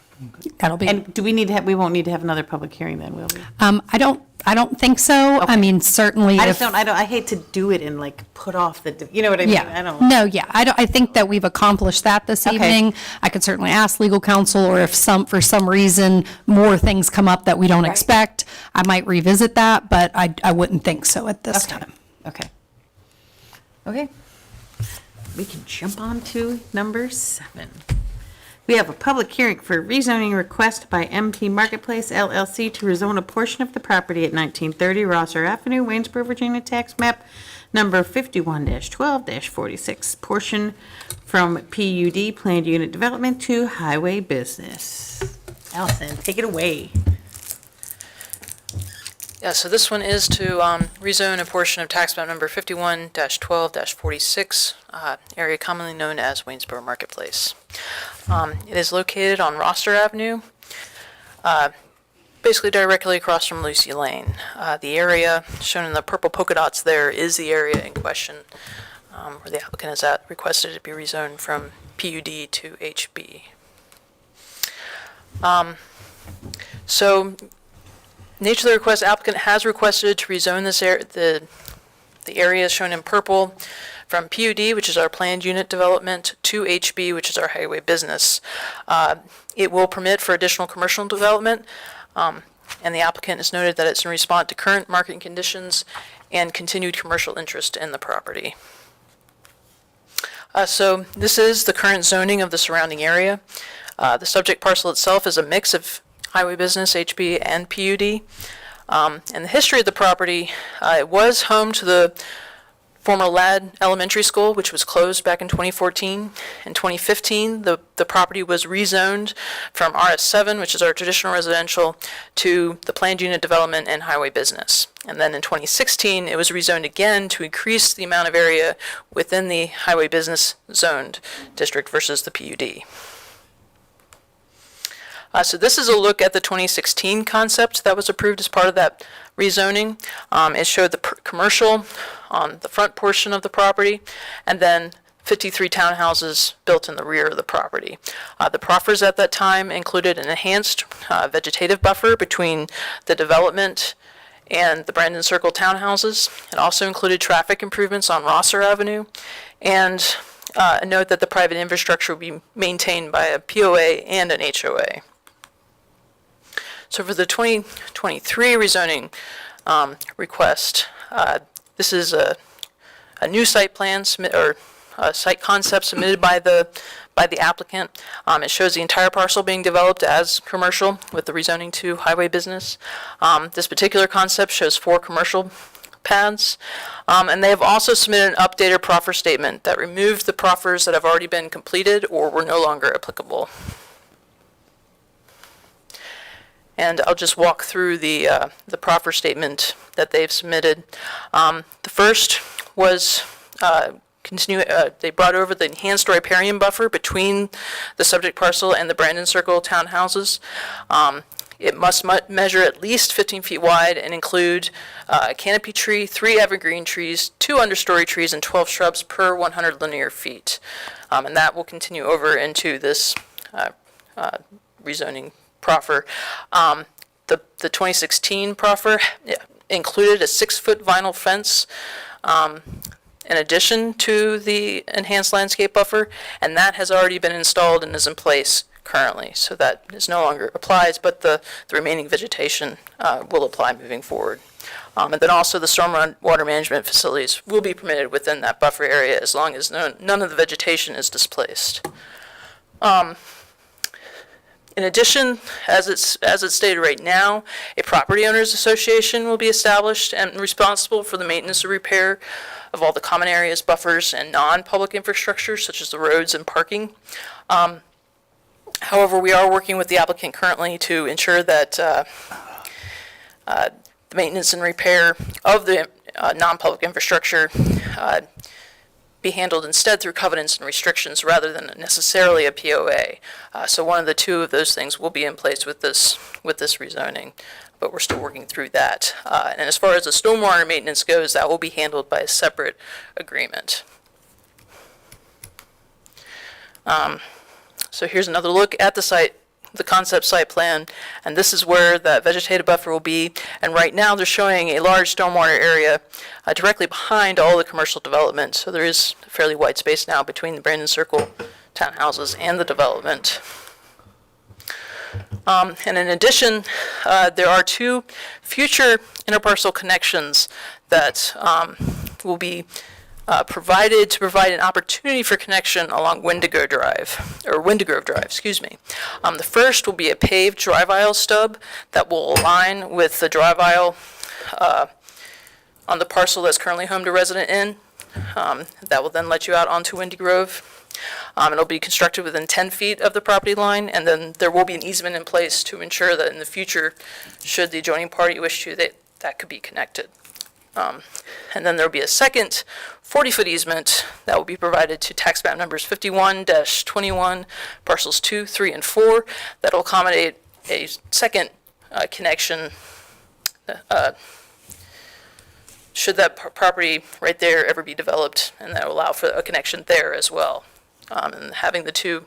That'll be. And do we need to have, we won't need to have another public hearing then, will we? I don't think so. I mean, certainly I if. just don't, I hate to do it and like put off the, you know what I mean? Yeah. I don't. No, yeah, I think that we've accomplished that this Okay. evening. I could certainly ask legal counsel, or if for some reason, more things come up that we don't expect, I might revisit that, but I wouldn't think so at this Okay. time. Okay. Okay. We can jump on to number 7. We have a public hearing for rezoning request by MP Marketplace LLC to rezone a portion of the property at 1930 Rosser Avenue, Waynesboro, Virginia, tax map number 51-12-46, portion from PUD, Planned Unit Development, to Highway Business. Allison, take it away. Yeah, so this one is to rezone a portion of tax map number 51-12-46, area commonly known as Waynesboro Marketplace. It is located on Roster Avenue, basically directly across from Lucy Lane. The area shown in the purple polka dots there is the area in question where the applicant has requested it be rezoned from PUD to HB. So, nature of the request, applicant has requested to rezone this the area shown in purple from PUD, which is our planned unit development, to HB, which is our highway business. It will permit for additional commercial development, and the applicant has noted that it's in response to current market conditions and continued commercial interest in the property. So this is the current zoning of the surrounding area. The subject parcel itself is a mix of highway business, HB, and PUD. And the history of the property, it was home to the former Ladd Elementary School, which was closed back in 2014. In 2015, the property was rezoned from RS7, which is our traditional residential, to the planned unit development and highway business. And then in 2016, it was rezoned again to increase the amount of area within the highway business zoned district versus the PUD. So this is a look at the 2016 concept that was approved as part of that rezoning. It showed the commercial on the front portion of the property, and then 53 townhouses built in the rear of the property. The proffers at that time included an enhanced vegetative buffer between the development and the Brandon Circle townhouses. It also included traffic improvements on Rosser Avenue, and a note that the private infrastructure would be maintained by a POA and an HOA. So for the 2023 rezoning request, this is a new site plan or site concept submitted by the applicant. It shows the entire parcel being developed as commercial with the rezoning to highway business. This particular concept shows 4 commercial pads, and they have also submitted an updated proffer statement that removed the proffers that have already been completed or were no longer applicable. And I'll just walk through the proffer statement that they've submitted. The first was they brought over the enhanced riparian buffer between the subject parcel and the Brandon Circle townhouses. It must measure at least 15 feet wide and include a canopy tree, 3 evergreen trees, 2 understory trees, and 12 shrubs per 100 linear feet. And that will continue over into this rezoning proffer. The 2016 proffer included a 6-foot vinyl fence in addition to the enhanced landscape buffer, and that has already been installed and is in place currently. So that is no longer applies, but the remaining vegetation will apply moving forward. And then also the stormwater management facilities will be permitted within that buffer area as long as none of the vegetation is displaced. In addition, as it's stated right now, a property owners association will be established and responsible for the maintenance and repair of all the common areas, buffers, and non-public infrastructure such as the roads and parking. However, we are working with the applicant currently to ensure that the maintenance and repair of the non-public infrastructure be handled instead through covenants and restrictions rather than necessarily a POA. So one of the 2 of those things will be in place with this rezoning, but we're still working through that. And as far as the stormwater maintenance goes, that will be handled by a separate agreement. So here's another look at the site, the concept site plan, and this is where that vegetative buffer will be. And right now they're showing a large stormwater area directly behind all the commercial development. So there is a fairly wide space now between the Brandon Circle townhouses and the development. And in addition, there are 2 future interparcel connections that will be provided to provide an opportunity for connection along Wendigo Drive, or Wendigrove Drive, excuse me. The first will be a paved drive aisle stub that will align with the drive aisle on the parcel that's currently home to Resident Inn. That will then let you out onto Wendigrove. It'll be constructed within 10 feet of the property line, and then there will be an easement in place to ensure that in the future, should the adjoining party wish to, that could be connected. And then there will be a second 40-foot easement that will be provided to tax map numbers 51-21, parcels 2, 3, and 4, that will accommodate a second connection should that property right there ever be developed, and that will allow for a connection there as well. And having the 2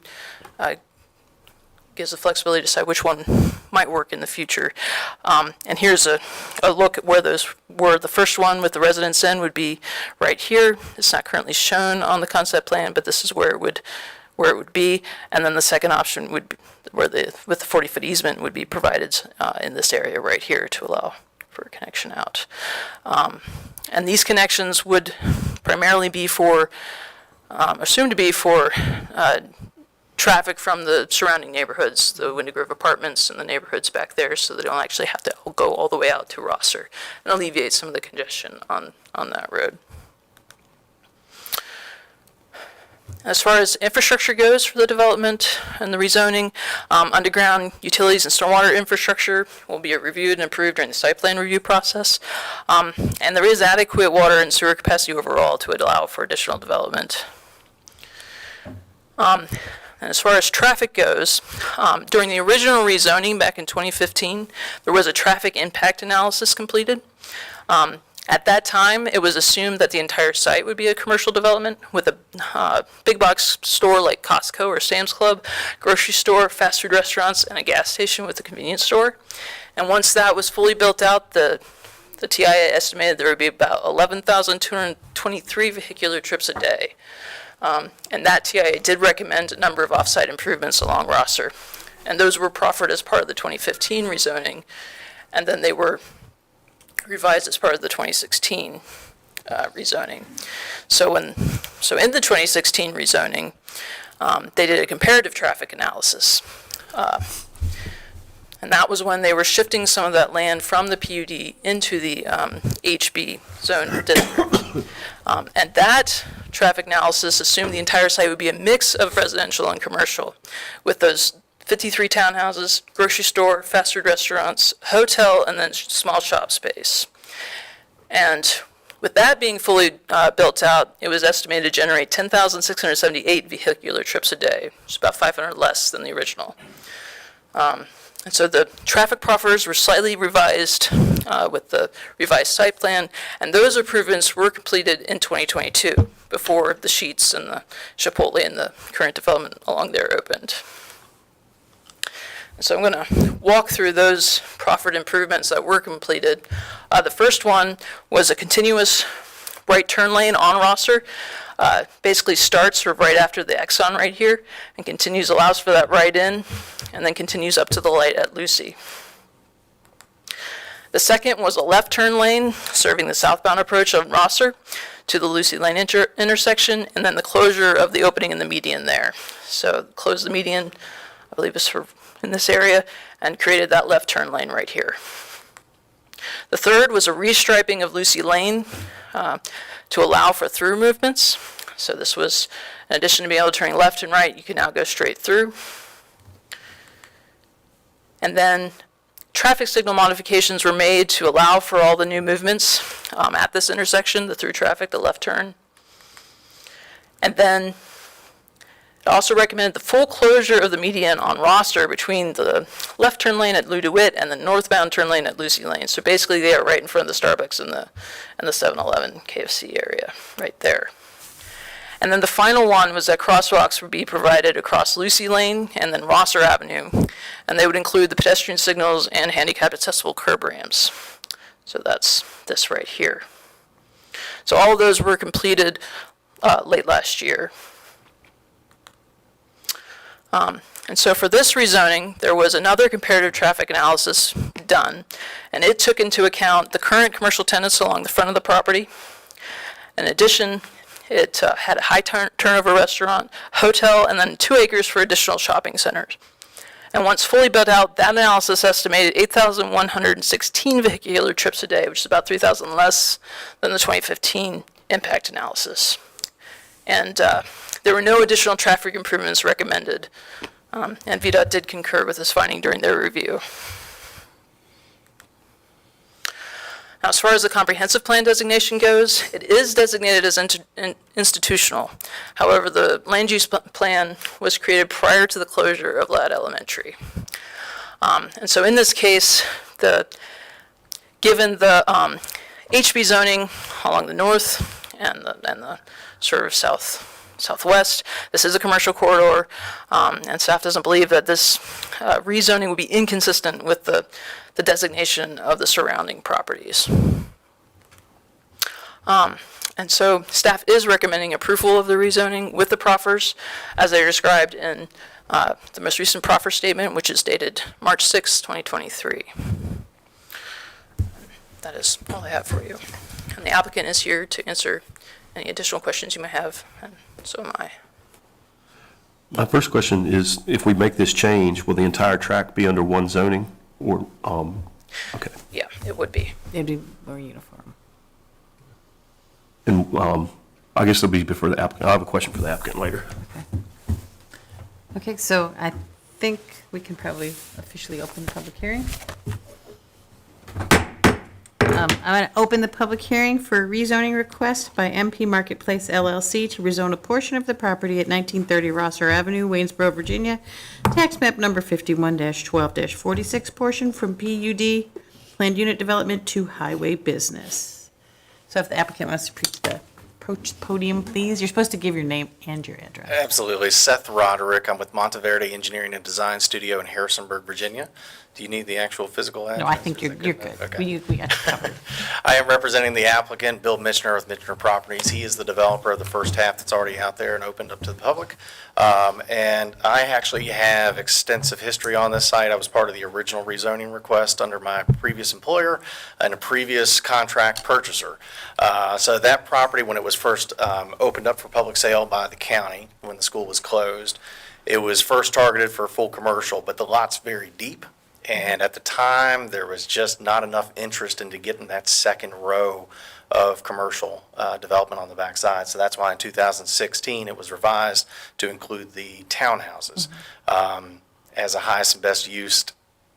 gives the flexibility to decide which one might work in the future. And here's a look at where those were. The first one with the Residence Inn would be right here. It's not currently shown on the concept plan, but this is where it would be. And then the second option would be with the 40-foot easement would be provided in this area right here to allow for a connection out. And these connections would primarily be for, assumed to be for traffic from the surrounding neighborhoods, the Wendigrove apartments and the neighborhoods back there, so they don't actually have to go all the way out to Rosser and alleviate some of the congestion on that road. As far as infrastructure goes for the development and the rezoning, underground utilities and stormwater infrastructure will be reviewed and approved during the site plan review process. And there is adequate water and sewer capacity overall to allow for additional development. And as far as traffic goes, during the original rezoning back in 2015, there was a traffic impact analysis completed. At that time, it was assumed that the entire site would be a commercial development with a big box store like Costco or Sam's Club, grocery store, fast food restaurants, and a gas station with a convenience store. And once that was fully built out, the TIA estimated there would be about 11,223 vehicular trips a day. And that TIA did recommend a number of off-site improvements along Rosser. And those were proffered as part of the 2015 rezoning, and then they were revised as part of the 2016 rezoning. So in the 2016 rezoning, they did a comparative traffic analysis. And that was when they were shifting some of that land from the PUD into the HB zone district. And that traffic analysis assumed the entire site would be a mix of residential and commercial, with those 53 townhouses, grocery store, fast food restaurants, hotel, and then small shop space. And with that being fully built out, it was estimated to generate 10,678 vehicular trips a day, which is about 500 less than the original. And so the traffic proffers were slightly revised with the revised site plan, and those improvements were completed in 2022 before the Sheets and the Chipotle and the current development along there opened. So I'm going to walk through those proffered improvements that were completed. The first one was a continuous right turn lane on Rosser. Basically starts right after the Exxon right here and continues, allows for that right in, and then continues up to the light at Lucy. The second was a left turn lane serving the southbound approach of Rosser to the Lucy Lane intersection, and then the closure of the opening in the median there. So close the median, I believe is in this area, and created that left turn lane right here. The third was a restriping of Lucy Lane to allow for through movements. So this was, in addition to being able to turn left and right, you can now go straight through. And then traffic signal modifications were made to allow for all the new movements at this intersection, the through traffic, the left turn. And then it also recommended the full closure of the median on Rosser between the left turn lane at Lou DeWitt and the northbound turn lane at Lucy Lane. So basically they are right in front of the Starbucks and the 7-Eleven KFC area, right there. And then the final one was that crosswalks would be provided across Lucy Lane and then Rosser Avenue, and they would include the pedestrian signals and handicap accessible curb ramps. So that's this right here. So all of those were completed late last year. And so for this rezoning, there was another comparative traffic analysis done, and it took into account the current commercial tenants along the front of the property. In addition, it had a high turnover restaurant, hotel, and then 2 acres for additional shopping centers. And once fully built out, that analysis estimated 8,116 vehicular trips a day, which is about 3,000 less than the 2015 impact analysis. And there were no additional traffic improvements recommended, and VDOT did concur with this finding during their review. Now, as far as the comprehensive plan designation goes, it is designated as institutional. However, the land use plan was created prior to the closure of Ladd Elementary. And so in this case, given the HB zoning along the north and the sort of southwest, this is a commercial corridor, and staff doesn't believe that this rezoning would be inconsistent with the designation of the surrounding properties. And so staff is recommending approval of the rezoning with the proffers as they are described in the most recent proffer statement, which is dated March 6, 2023. That is all I have for you. And the applicant is here to answer any additional questions you may have, and so am I. My first question is, if we make this change, will the entire tract be under one zoning, or, okay. Yeah, it would be. It'd be more uniform. And I guess it'll be before the applicant. I'll have a question for the applicant later. Okay, so I think we can probably officially open the public hearing. I'm going to open the public hearing for a rezoning request by MP Marketplace LLC to rezone a portion of the property at 1930 Rosser Avenue, Waynesboro, Virginia, tax map number 51-12-46, portion from PUD, planned unit development, to highway business. So if the applicant wants to approach the podium, please. You're supposed to give your name and your address. Absolutely. Seth Roderick. I'm with Monteverde Engineering and Design Studio in Harrisonburg, Virginia. Do you need the actual physical address? No, I think you're good. Okay. We got you covered. I am representing the applicant, Bill Mitchner with Mitchner Properties. He is the developer of the first half that's already out there and opened up to the public. And I actually have extensive history on this site. I was part of the original rezoning request under my previous employer and a previous contract purchaser. So that property, when it was first opened up for public sale by the county, when the school was closed, it was first targeted for full commercial, but the lot's very deep. And at the time, there was just not enough interest into getting that second row of commercial development on the backside. So that's why in 2016, it was revised to include the townhouses as a highest and best use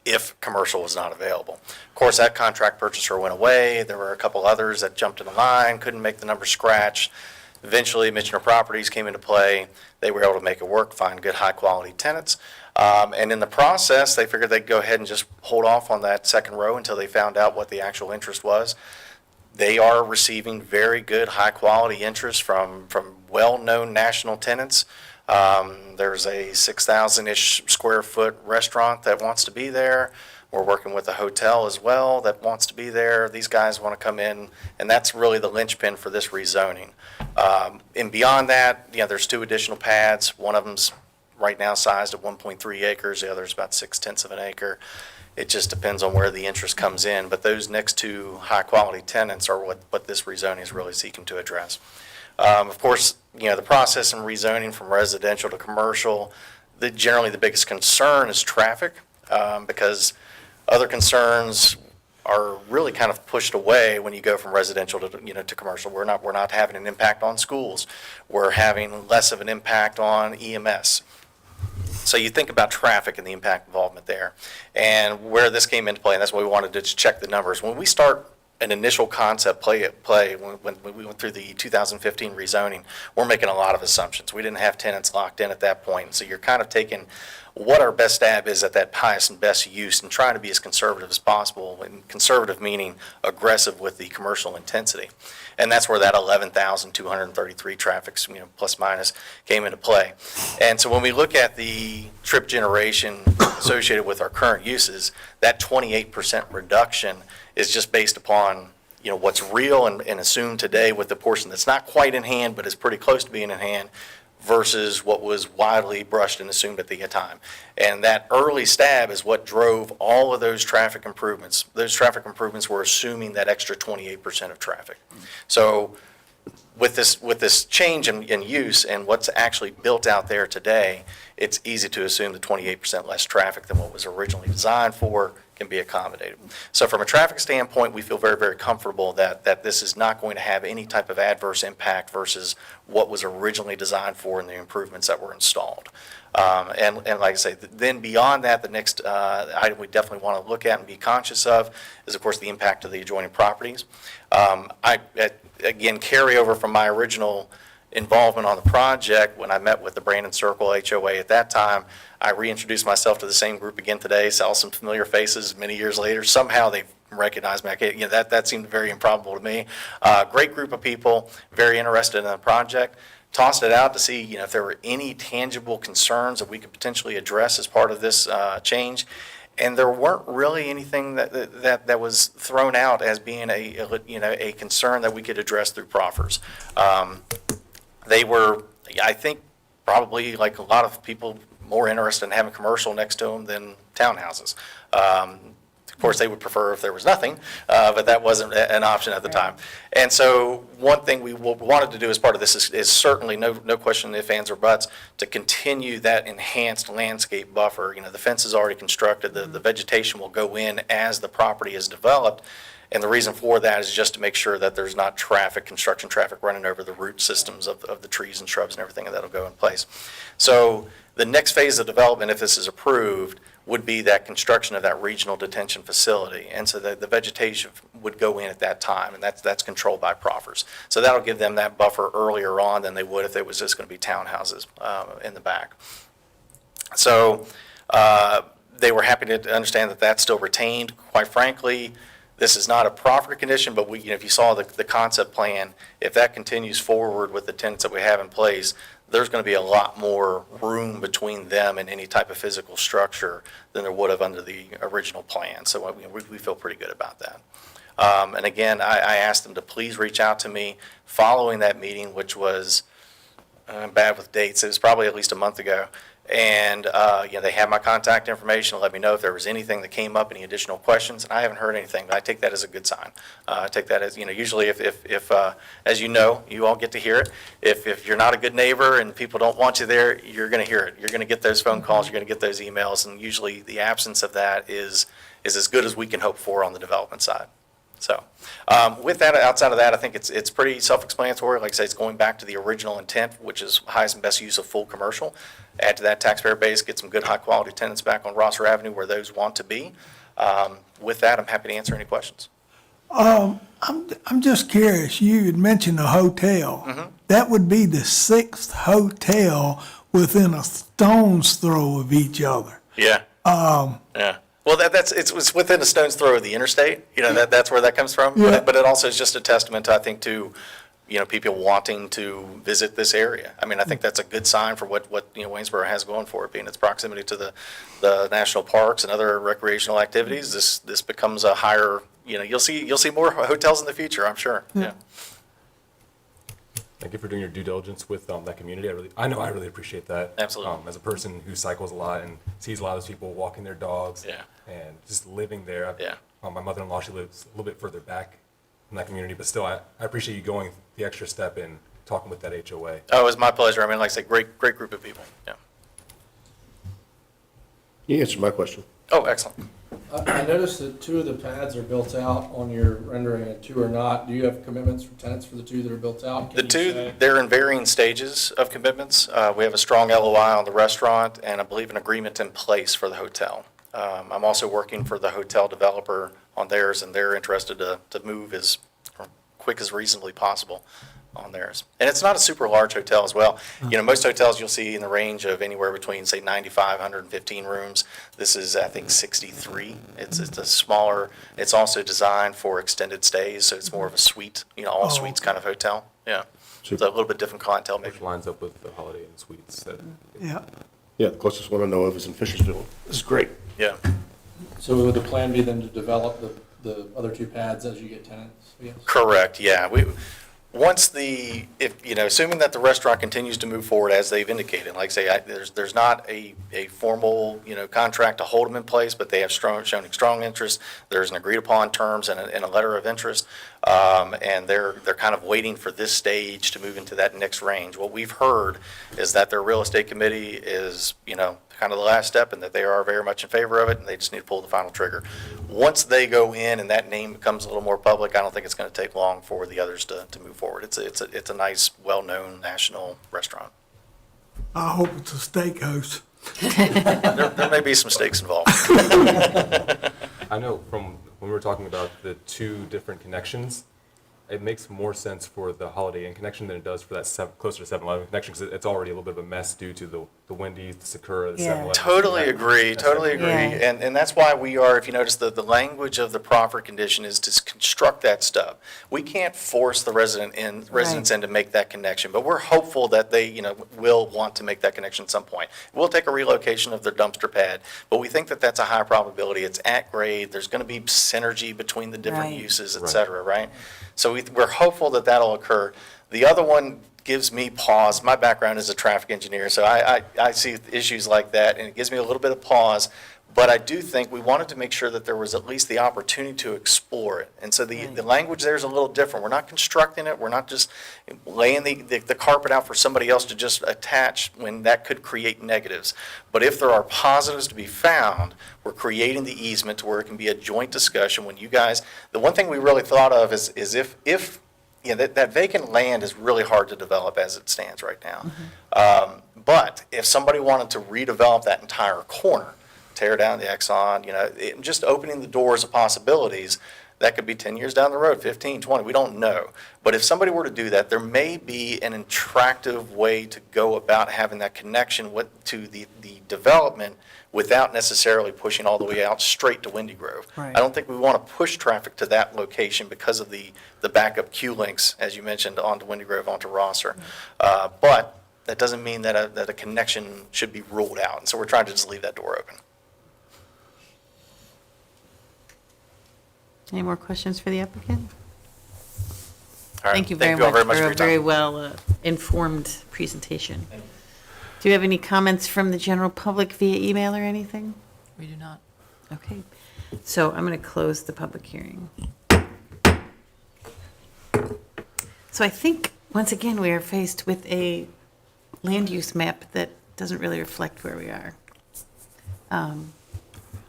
if commercial was not available. Of course, that contract purchaser went away. There were a couple others that jumped in the line, couldn't make the numbers scratch. Eventually, Mitchner Properties came into play. They were able to make it work, find good, high-quality tenants. And in the process, they figured they'd go ahead and just hold off on that second row until they found out what the actual interest was. They are receiving very good, high-quality interest from well-known national tenants. There's a 6,000-ish square foot restaurant that wants to be there. We're working with a hotel as well that wants to be there. These guys want to come in, and that's really the linchpin for this rezoning. And beyond that, there's 2 additional pads. One of them's right now sized at 1.3 acres. The other's about 0.6 of an acre. It just depends on where the interest comes in. But those next 2 high-quality tenants are what this rezoning is really seeking to address. Of course, the process in rezoning from residential to commercial, generally the biggest concern is traffic, because other concerns are really kind of pushed away when you go from residential to commercial. We're not having an impact on schools. We're having less of an impact on EMS. So you think about traffic and the impact involvement there. And where this came into play, and that's why we wanted to check the numbers. When we start an initial concept play when we went through the 2015 rezoning, we're making a lot of assumptions. We didn't have tenants locked in at that point. So you're kind of taking what our best stab is at that highest and best use and trying to be as conservative as possible, and conservative meaning aggressive with the commercial intensity. And that's where that 11,233 traffic, plus minus, came into play. And so when we look at the trip generation associated with our current uses, that 28% reduction is just based upon what's real and assumed today with the portion that's not quite in hand but is pretty close to being in hand, versus what was widely brushed and assumed at the time. And that early stab is what drove all of those traffic improvements. Those traffic improvements were assuming that extra 28% of traffic. So with this change in use and what's actually built out there today, it's easy to assume that 28% less traffic than what was originally designed for can be accommodated. So from a traffic standpoint, we feel very, very comfortable that this is not going to have any type of adverse impact versus what was originally designed for and the improvements that were installed. And like I say, then beyond that, the next item we definitely want to look at and be conscious of is, of course, the impact of the adjoining properties. Again, carryover from my original involvement on the project, when I met with the Brandon Circle HOA at that time, I reintroduced myself to the same group again today, saw some familiar faces many years later. Somehow they recognized me. That seemed very improbable to me. Great group of people, very interested in the project. Tossed it out to see if there were any tangible concerns that we could potentially address as part of this change. And there weren't really anything that was thrown out as being a concern that we could address through proffers. They were, I think, probably like a lot of people, more interested in having commercial next to them than townhouses. Of course, they would prefer if there was nothing, but that wasn't an option at the time. And so one thing we wanted to do as part of this is certainly, no question, if, ands, or buts, to continue that enhanced landscape buffer. You know, the fence is already constructed, the vegetation will go in as the property is developed. And the reason for that is just to make sure that there's not construction traffic running over the root systems of the trees and shrubs and everything that'll go in place. So the next phase of development, if this is approved, would be that construction of that regional detention facility. And so the vegetation would go in at that time, and that's controlled by proffers. So that'll give them that buffer earlier on than they would if it was just going to be townhouses in the back. So they were happy to understand that that's still retained. Quite frankly, this is not a proffer condition, but if you saw the concept plan, if that continues forward with the tenants that we have in place, there's going to be a lot more room between them and any type of physical structure than there would have under the original plan. So we feel pretty good about that. And again, I asked them to please reach out to me following that meeting, which was bad with dates. It was probably at least a month ago. And they have my contact information to let me know if there was anything that came up, any additional questions. And I haven't heard anything, but I take that as a good sign. I take that as, usually if as you know, you all get to hear it. If you're not a good neighbor and people don't want you there, you're going to hear it. You're going to get those phone calls, you're going to get those emails, and usually the absence of that is as good as we can hope for on the development side. So with that, outside of that, I think it's pretty self-explanatory. Like I say, it's going back to the original intent, which is highest and best use of full commercial. Add to that taxpayer base, get some good high-quality tenants back on Rosser Avenue where those want to be. With that, I'm happy to answer any questions. I'm just curious, you had mentioned a hotel. That would be the 6th hotel within a stone's throw of each other. Yeah. Yeah. Well, it's within a stone's throw of the interstate. That's where that comes from. Yeah. But it also is just a testament, I think, to people wanting to visit this area. I mean, I think that's a good sign for what Waynesboro has going for it, being its proximity to the national parks and other recreational activities. This becomes a higher. You'll see more hotels in the future, I'm sure. Yeah. Thank you for doing your due diligence with that community. I really appreciate that. Absolutely. As a person who cycles a lot and sees a lot of those people walking their dogs. Yeah. And just living there. Yeah. My mother-in-law, she lives a little bit further back in that community, but still, I appreciate you going the extra step in talking with that HOA. Oh, it was my pleasure. I mean, like I say, great group of people. Yeah. You answered my question. Oh, excellent. I noticed that 2 of the pads are built out on your rendering and 2 are not. Do you have commitments from tenants for the 2 that are built out? The 2, they're in varying stages of commitments. We have a strong LOI on the restaurant and I believe an agreement in place for the hotel. I'm also working for the hotel developer on theirs, and they're interested to move as quick as reasonably possible on theirs. And it's not a super large hotel as well. Most hotels you'll see in the range of anywhere between, say, 95, 115 rooms. This is, I think, 63. It's a smaller, it's also designed for extended stays, so it's more of a suite, all suites kind of hotel. Yeah. So a little bit different clientele maybe. Which lines up with the Holiday Inn Suites. Yeah. Yeah, the closest one I know of is in Fishersville. This is great. Yeah. So would the plan be then to develop the other 2 pads as you get tenants? Yes. Correct, yeah. Assuming that the restaurant continues to move forward as they've indicated, like I say, there's not a formal, contract to hold them in place, but they have shown strong interest. There's an agreed upon terms and a letter of interest. And they're kind of waiting for this stage to move into that next range. What we've heard is that their real estate committee is, kind of the last step and that they are very much in favor of it and they just need to pull the final trigger. Once they go in and that name becomes a little more public, I don't think it's going to take long for the others to move forward. It's a nice, well-known national restaurant. I hope it's a steakhouse. There may be some stakes involved. I know from when we were talking about the 2 different connections, it makes more sense for the Holiday Inn connection than it does for that closer to 7-Eleven connection, because it's already a little bit of a mess due to the Wendy's, the Sakura, the 7-Eleven. Totally agree. Yeah. And that's why we are, if you notice, the language of the proffer condition is to construct that stub. We can't force the residents in to make that connection, but we're hopeful that they, will want to make that connection at some point. We'll take a relocation of their dumpster pad, but we think that that's a high probability. It's at grade. There's going to be synergy between the different Right. uses, et cetera, right? So we're hopeful that that'll occur. The other one gives me pause. My background is a traffic engineer, so I see issues like that, and it gives me a little bit of pause. But I do think we wanted to make sure that there was at least the opportunity to explore it. And so the language there is a little different. We're not constructing it. We're not just laying the carpet out for somebody else to just attach when that could create negatives. But if there are positives to be found, we're creating the easement to where it can be a joint discussion when you guys, the one thing we really thought of is if you know, that vacant land is really hard to develop as it stands right now. But if somebody wanted to redevelop that entire corner, tear down the Exxon, you know, just opening the doors of possibilities, that could be 10 years down the road, 15, 20, we don't know. But if somebody were to do that, there may be an attractive way to go about having that connection to the development without necessarily pushing all the way out straight to Windy Grove. Right. I don't think we want to push traffic to that location because of the backup Q links, as you mentioned, onto Windy Grove, onto Rosser. But that doesn't mean that a connection should be ruled out. And so we're trying to just leave that door open. Any more questions for the applicant? All right. Thank you very all much for your a very time. well informed presentation. Do you have any comments from the general public via email or anything? We do not. Okay, so I'm going to close the public hearing. So I think, once again, we are faced with a land use map that doesn't really reflect where we are.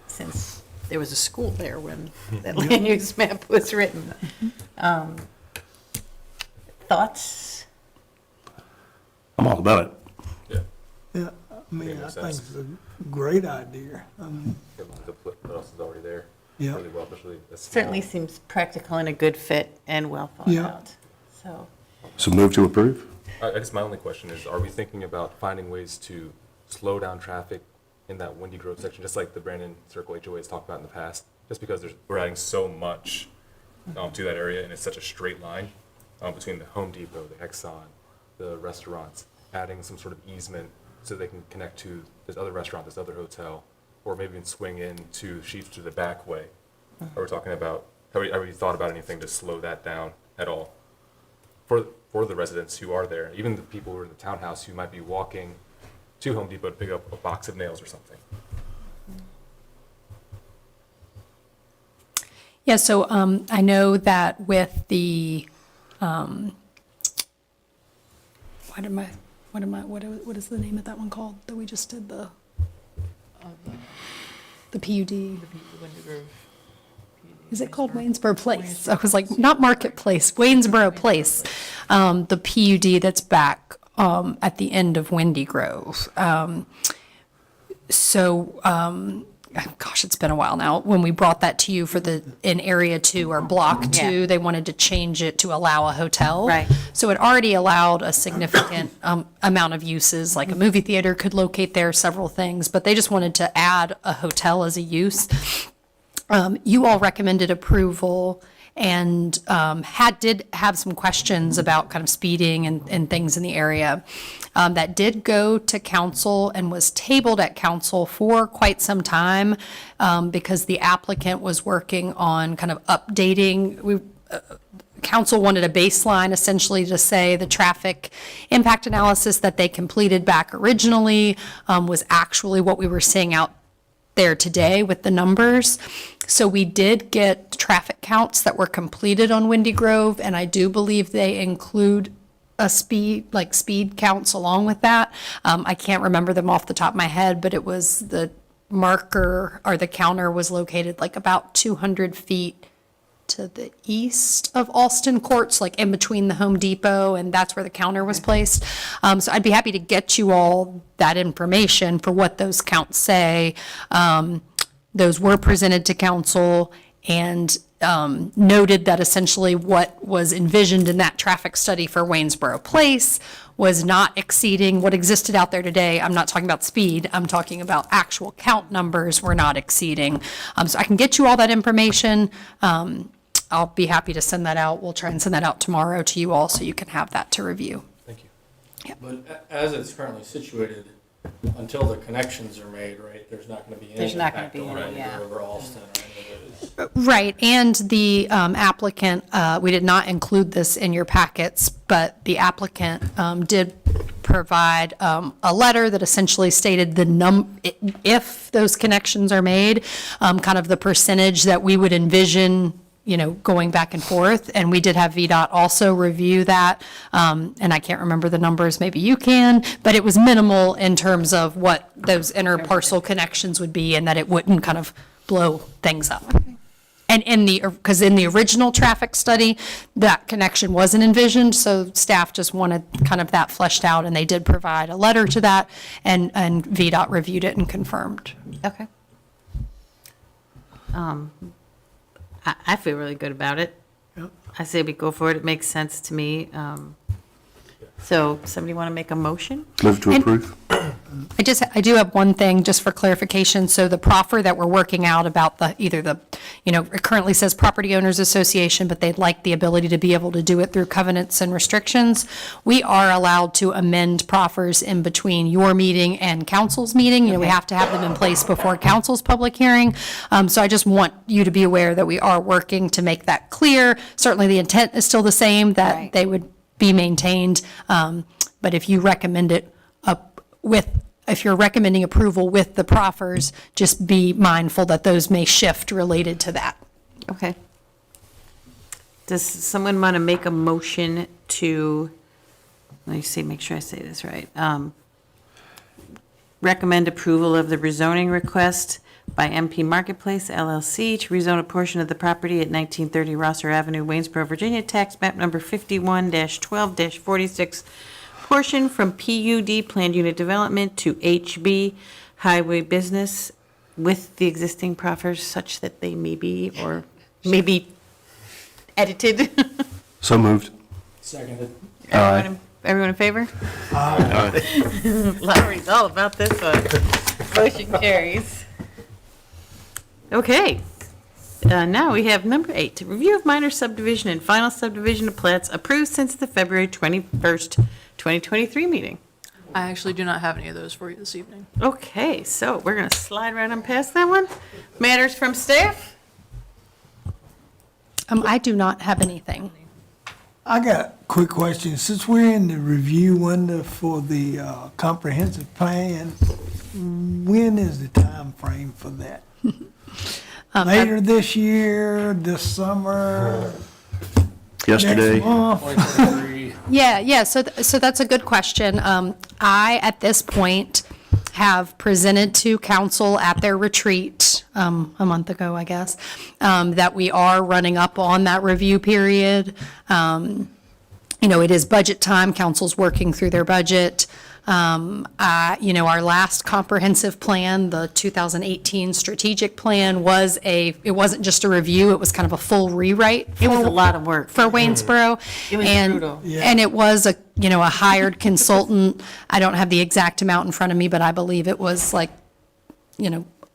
Since there was a school there when that land use map was written. Thoughts? I'm all about it. Yeah. Yeah, I mean, Yeah, I makes think sense. it's a great idea. What else is already there? Yeah. Really well, especially a small- Certainly seems practical and a good fit and well thought Yeah. out. So, So move to approve? I guess my only question is, are we thinking about finding ways to slow down traffic in that Windy Grove section, just like the Brandon Circle HOA has talked about in the past? Just because we're adding so much to that area, and it's such a straight line between the Home Depot, the Exxon, the restaurants, adding some sort of easement so they can connect to this other restaurant, this other hotel, or maybe even swing in to Sheets to the back way. Are we talking about, have we thought about anything to slow that down at all? For the residents who are there, even the people who are in the townhouse who might be walking to Home Depot to pick up a box of nails or something. Yeah, so I know that with the, what is the name of that one called that we just did the PUD? Is it called Waynesboro Place? I was like, not Marketplace, Waynesboro Place. The PUD that's back at the end of Windy Grove. Gosh, it's been a while now. When we brought that to you for in Area 2 or Block 2, Yeah. they wanted to change it to allow a hotel. Right. So it already allowed a significant amount of uses, like a movie theater could locate there, several things, but they just wanted to add a hotel as a use. You all recommended approval and did have some questions about kind of speeding and things in the area. That did go to council and was tabled at council for quite some time because the applicant was working on kind of updating. Council wanted a baseline essentially to say the traffic impact analysis that they completed back originally was actually what we were seeing out there today with the numbers. So we did get traffic counts that were completed on Windy Grove, and I do believe they include speed counts along with that. I can't remember them off the top of my head, but it was the marker or the counter was located like about 200 feet to the east of Alston Courts, like in between the Home Depot, and that's where the counter was placed. So I'd be happy to get you all that information for what those counts say. Those were presented to council and noted that essentially what was envisioned in that traffic study for Waynesboro Place was not exceeding what existed out there today. I'm not talking about speed, I'm talking about actual count numbers were not exceeding. So I can get you all that information. I'll be happy to send that out. We'll try and send that out tomorrow to you all so you can have that to review. Thank you. But as it's currently situated, until the connections are made, right, there's not going to be any There's not gonna impact be on any, yeah. Waynesboro or Alston or any of those. Right, and the applicant, we did not include this in your packets, but the applicant did provide a letter that essentially stated if those connections are made, kind of the percentage that we would envision, going back and forth. And we did have VDOT also review that, and I can't remember the numbers, maybe you can, but it was minimal in terms of what those interparcel connections would be and that it wouldn't kind of blow things up. And because in the original traffic study, that connection wasn't envisioned, so staff just wanted kind of that fleshed out, and they did provide a letter to that, and VDOT reviewed it and confirmed. Okay. I feel really good about it. Yep. I say we go for it. It makes sense to me. So somebody want to make a motion? Move to approve. I do have one thing, just for clarification. So the proffer that we're working out about it currently says Property Owners Association, but they'd like the ability to be able to do it through covenants and restrictions. We are allowed to amend proffers in between your meeting and council's meeting. We have to have them in place before council's public hearing. So I just want you to be aware that we are working to make that clear. Certainly, the intent is still the same, that Right. they would be maintained. But if you recommend it if you're recommending approval with the proffers, just be mindful that those may shift related to that. Okay. Does someone want to make a motion to, let me see, make sure I say this right. Recommend approval of the rezoning request by MP Marketplace LLC to rezone a portion of the property at 1930 Rosser Avenue, Waynesboro, Virginia, tax map number 51-12-46, portion from PUD Planned Unit Development to HB Highway Business with the existing proffers such that they may be or may be edited. So moved. Seconded. Everyone in favor? Lowry's all about this one. Motion carries. Okay. Now we have number 8, review of minor subdivision and final subdivision of plats approved since the February 21st, 2023 meeting. I actually do not have any of those for you this evening. Okay, so we're going to slide right on past that one. Matters from staff? I do not have anything. I got a quick question. Since we're in the review window for the comprehensive plan, when is the time frame for that? Later this year, this summer, Yesterday. next month? 2023. Yeah, so that's a good question. I, at this point, have presented to council at their retreat, a month ago, I guess, that we are running up on that review period. It is budget time, council's working through their budget. Our last comprehensive plan, the 2018 strategic plan, it wasn't just a review, it was kind of a full rewrite. It was a lot of work. For Waynesboro. It was brutal. Yeah. And it was a hired consultant. I don't have the exact amount in front of me, but I believe it was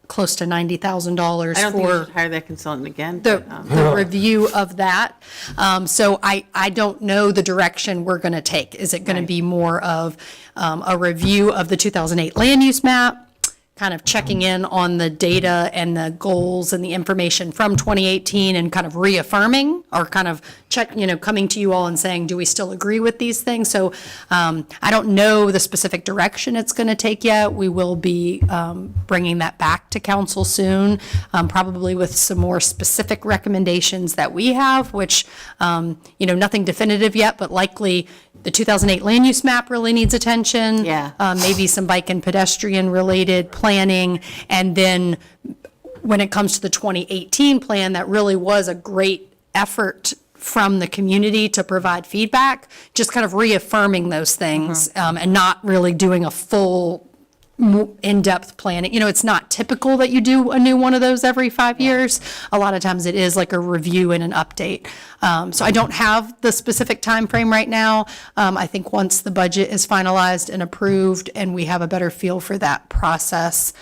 close to $90,000 I don't think we for should hire that consultant again. the but, the review of that. So I don't know the direction we're going to take. Is it going to be more of a review of the 2008 land use map, kind of checking in on the data and the goals and the information from 2018 and kind of reaffirming, or kind of coming to you all and saying, do we still agree with these things? So I don't know the specific direction it's going to take yet. We will be bringing that back to council soon, probably with some more specific recommendations that we have, which, nothing definitive yet, but likely the 2008 land use map really needs attention. Yeah. Maybe some bike and pedestrian related planning. And then when it comes to the 2018 plan, that really was a great effort from the community to provide feedback, just kind of reaffirming those things, and not really doing a full in-depth planning. It's not typical that you do a new one of those every 5 years. A lot of times it is like a review and an update. So I don't have the specific time frame right now. I think once the budget is finalized and approved and we have a better feel for that process,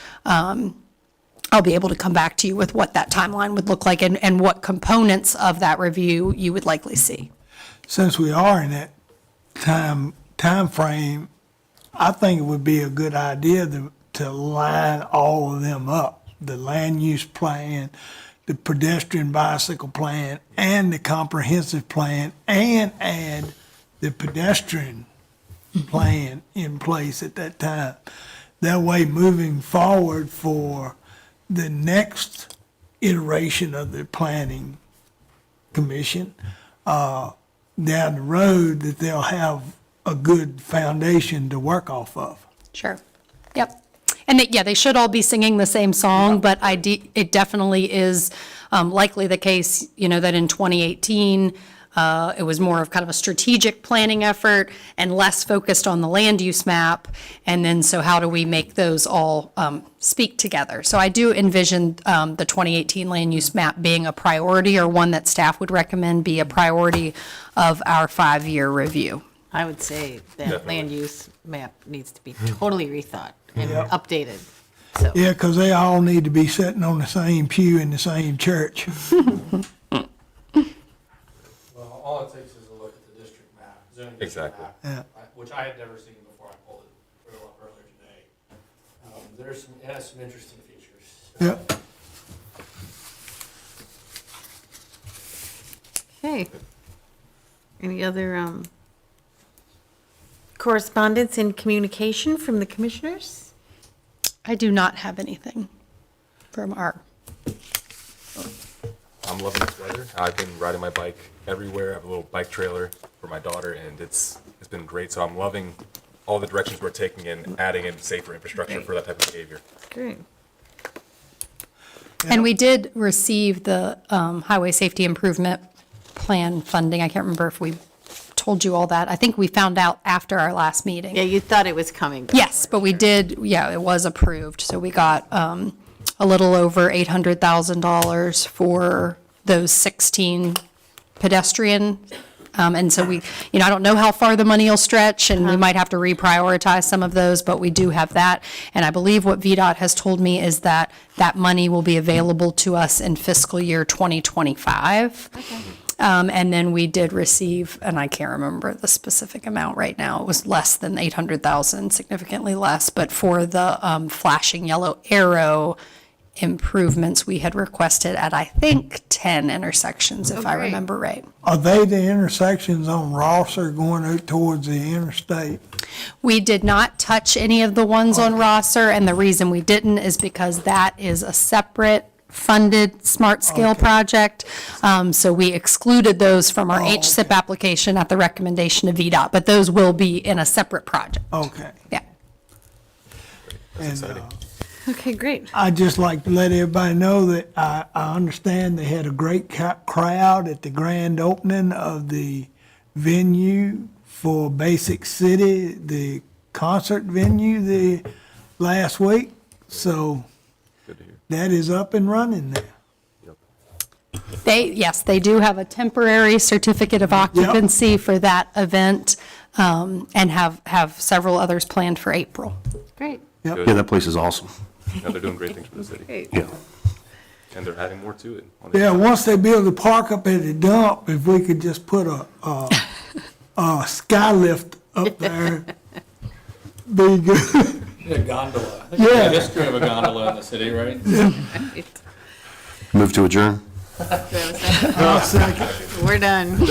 I'll be able to come back to you with what that timeline would look like and what components of that review you would likely see. Since we are in that time frame, I think it would be a good idea to line all of them up. The land use plan, the pedestrian bicycle plan, and the comprehensive plan, and add the pedestrian plan in place at that time. That way, moving forward for the next iteration of the planning commission, down the road, that they'll have a good foundation to work off of. Sure. Yep. And they should all be singing the same song, but it definitely is likely the case, that in 2018, it was more of kind of a strategic planning effort and less focused on the land use map. And then, so how do we make those all speak together? So I do envision the 2018 land use map being a priority, or one that staff would recommend be a priority of our 5-year review. I would say that Definitely. land use map needs to be totally rethought and updated, so. Yeah, because they all need to be sitting on the same pew in the same church. Well, all it takes is a look at the district map, zoning district Exactly. map, Yeah. which I had never seen before. I pulled it up earlier today. It has some interesting features. Yep. Okay. Any other correspondence and communication from the commissioners? I do not have anything from our, I'm loving this weather. I've been riding my bike everywhere. I have a little bike trailer for my daughter, and it's been great. So I'm loving all the directions we're taking and adding in safer infrastructure for that type of behavior. Great. and we did receive the Highway Safety Improvement Plan funding. I can't remember if we told you all that. I think we found out after our last meeting. Yeah, you thought it was coming. but- Yes, but we did, it was approved. So we got a little over $800,000 for those 16 pedestrian. And so we, I don't know how far the money will stretch, and we might have to reprioritize some of those, but we do have that. And I believe what VDOT has told me is that that money will be available to us in fiscal year 2025. And then we did receive, and I can't remember the specific amount right now, it was less than 800,000, significantly less, but for the flashing yellow arrow improvements, we had requested at, I think, 10 intersections, if I great. remember right. Are they the intersections on Rosser going out towards the interstate? We did not touch any of the ones on Rosser, and the reason we didn't is because that is a separate funded smart scale project. So we excluded those from our HSIP application at the recommendation of VDOT, but those will be in a separate project. Okay. Yeah. And Okay, great. I'd just like to let everybody know that I understand they had a great crowd at the grand opening of the venue for Basic City, the concert venue, the last week. So Good to hear. that is up and running there. They do have a temporary certificate of occupancy for that event, and have several others planned for April. Great. Yeah, that place is awesome. Yeah, they're doing great things for the city, Great. Yeah. and they're adding more to it. on the- Yeah, once they build the park up at the dump, if we could just put a sky lift up there, be good. A gondola. I think Yeah. there's a history of a gondola in the city, right? Move to adjourn. I'll second. We're done.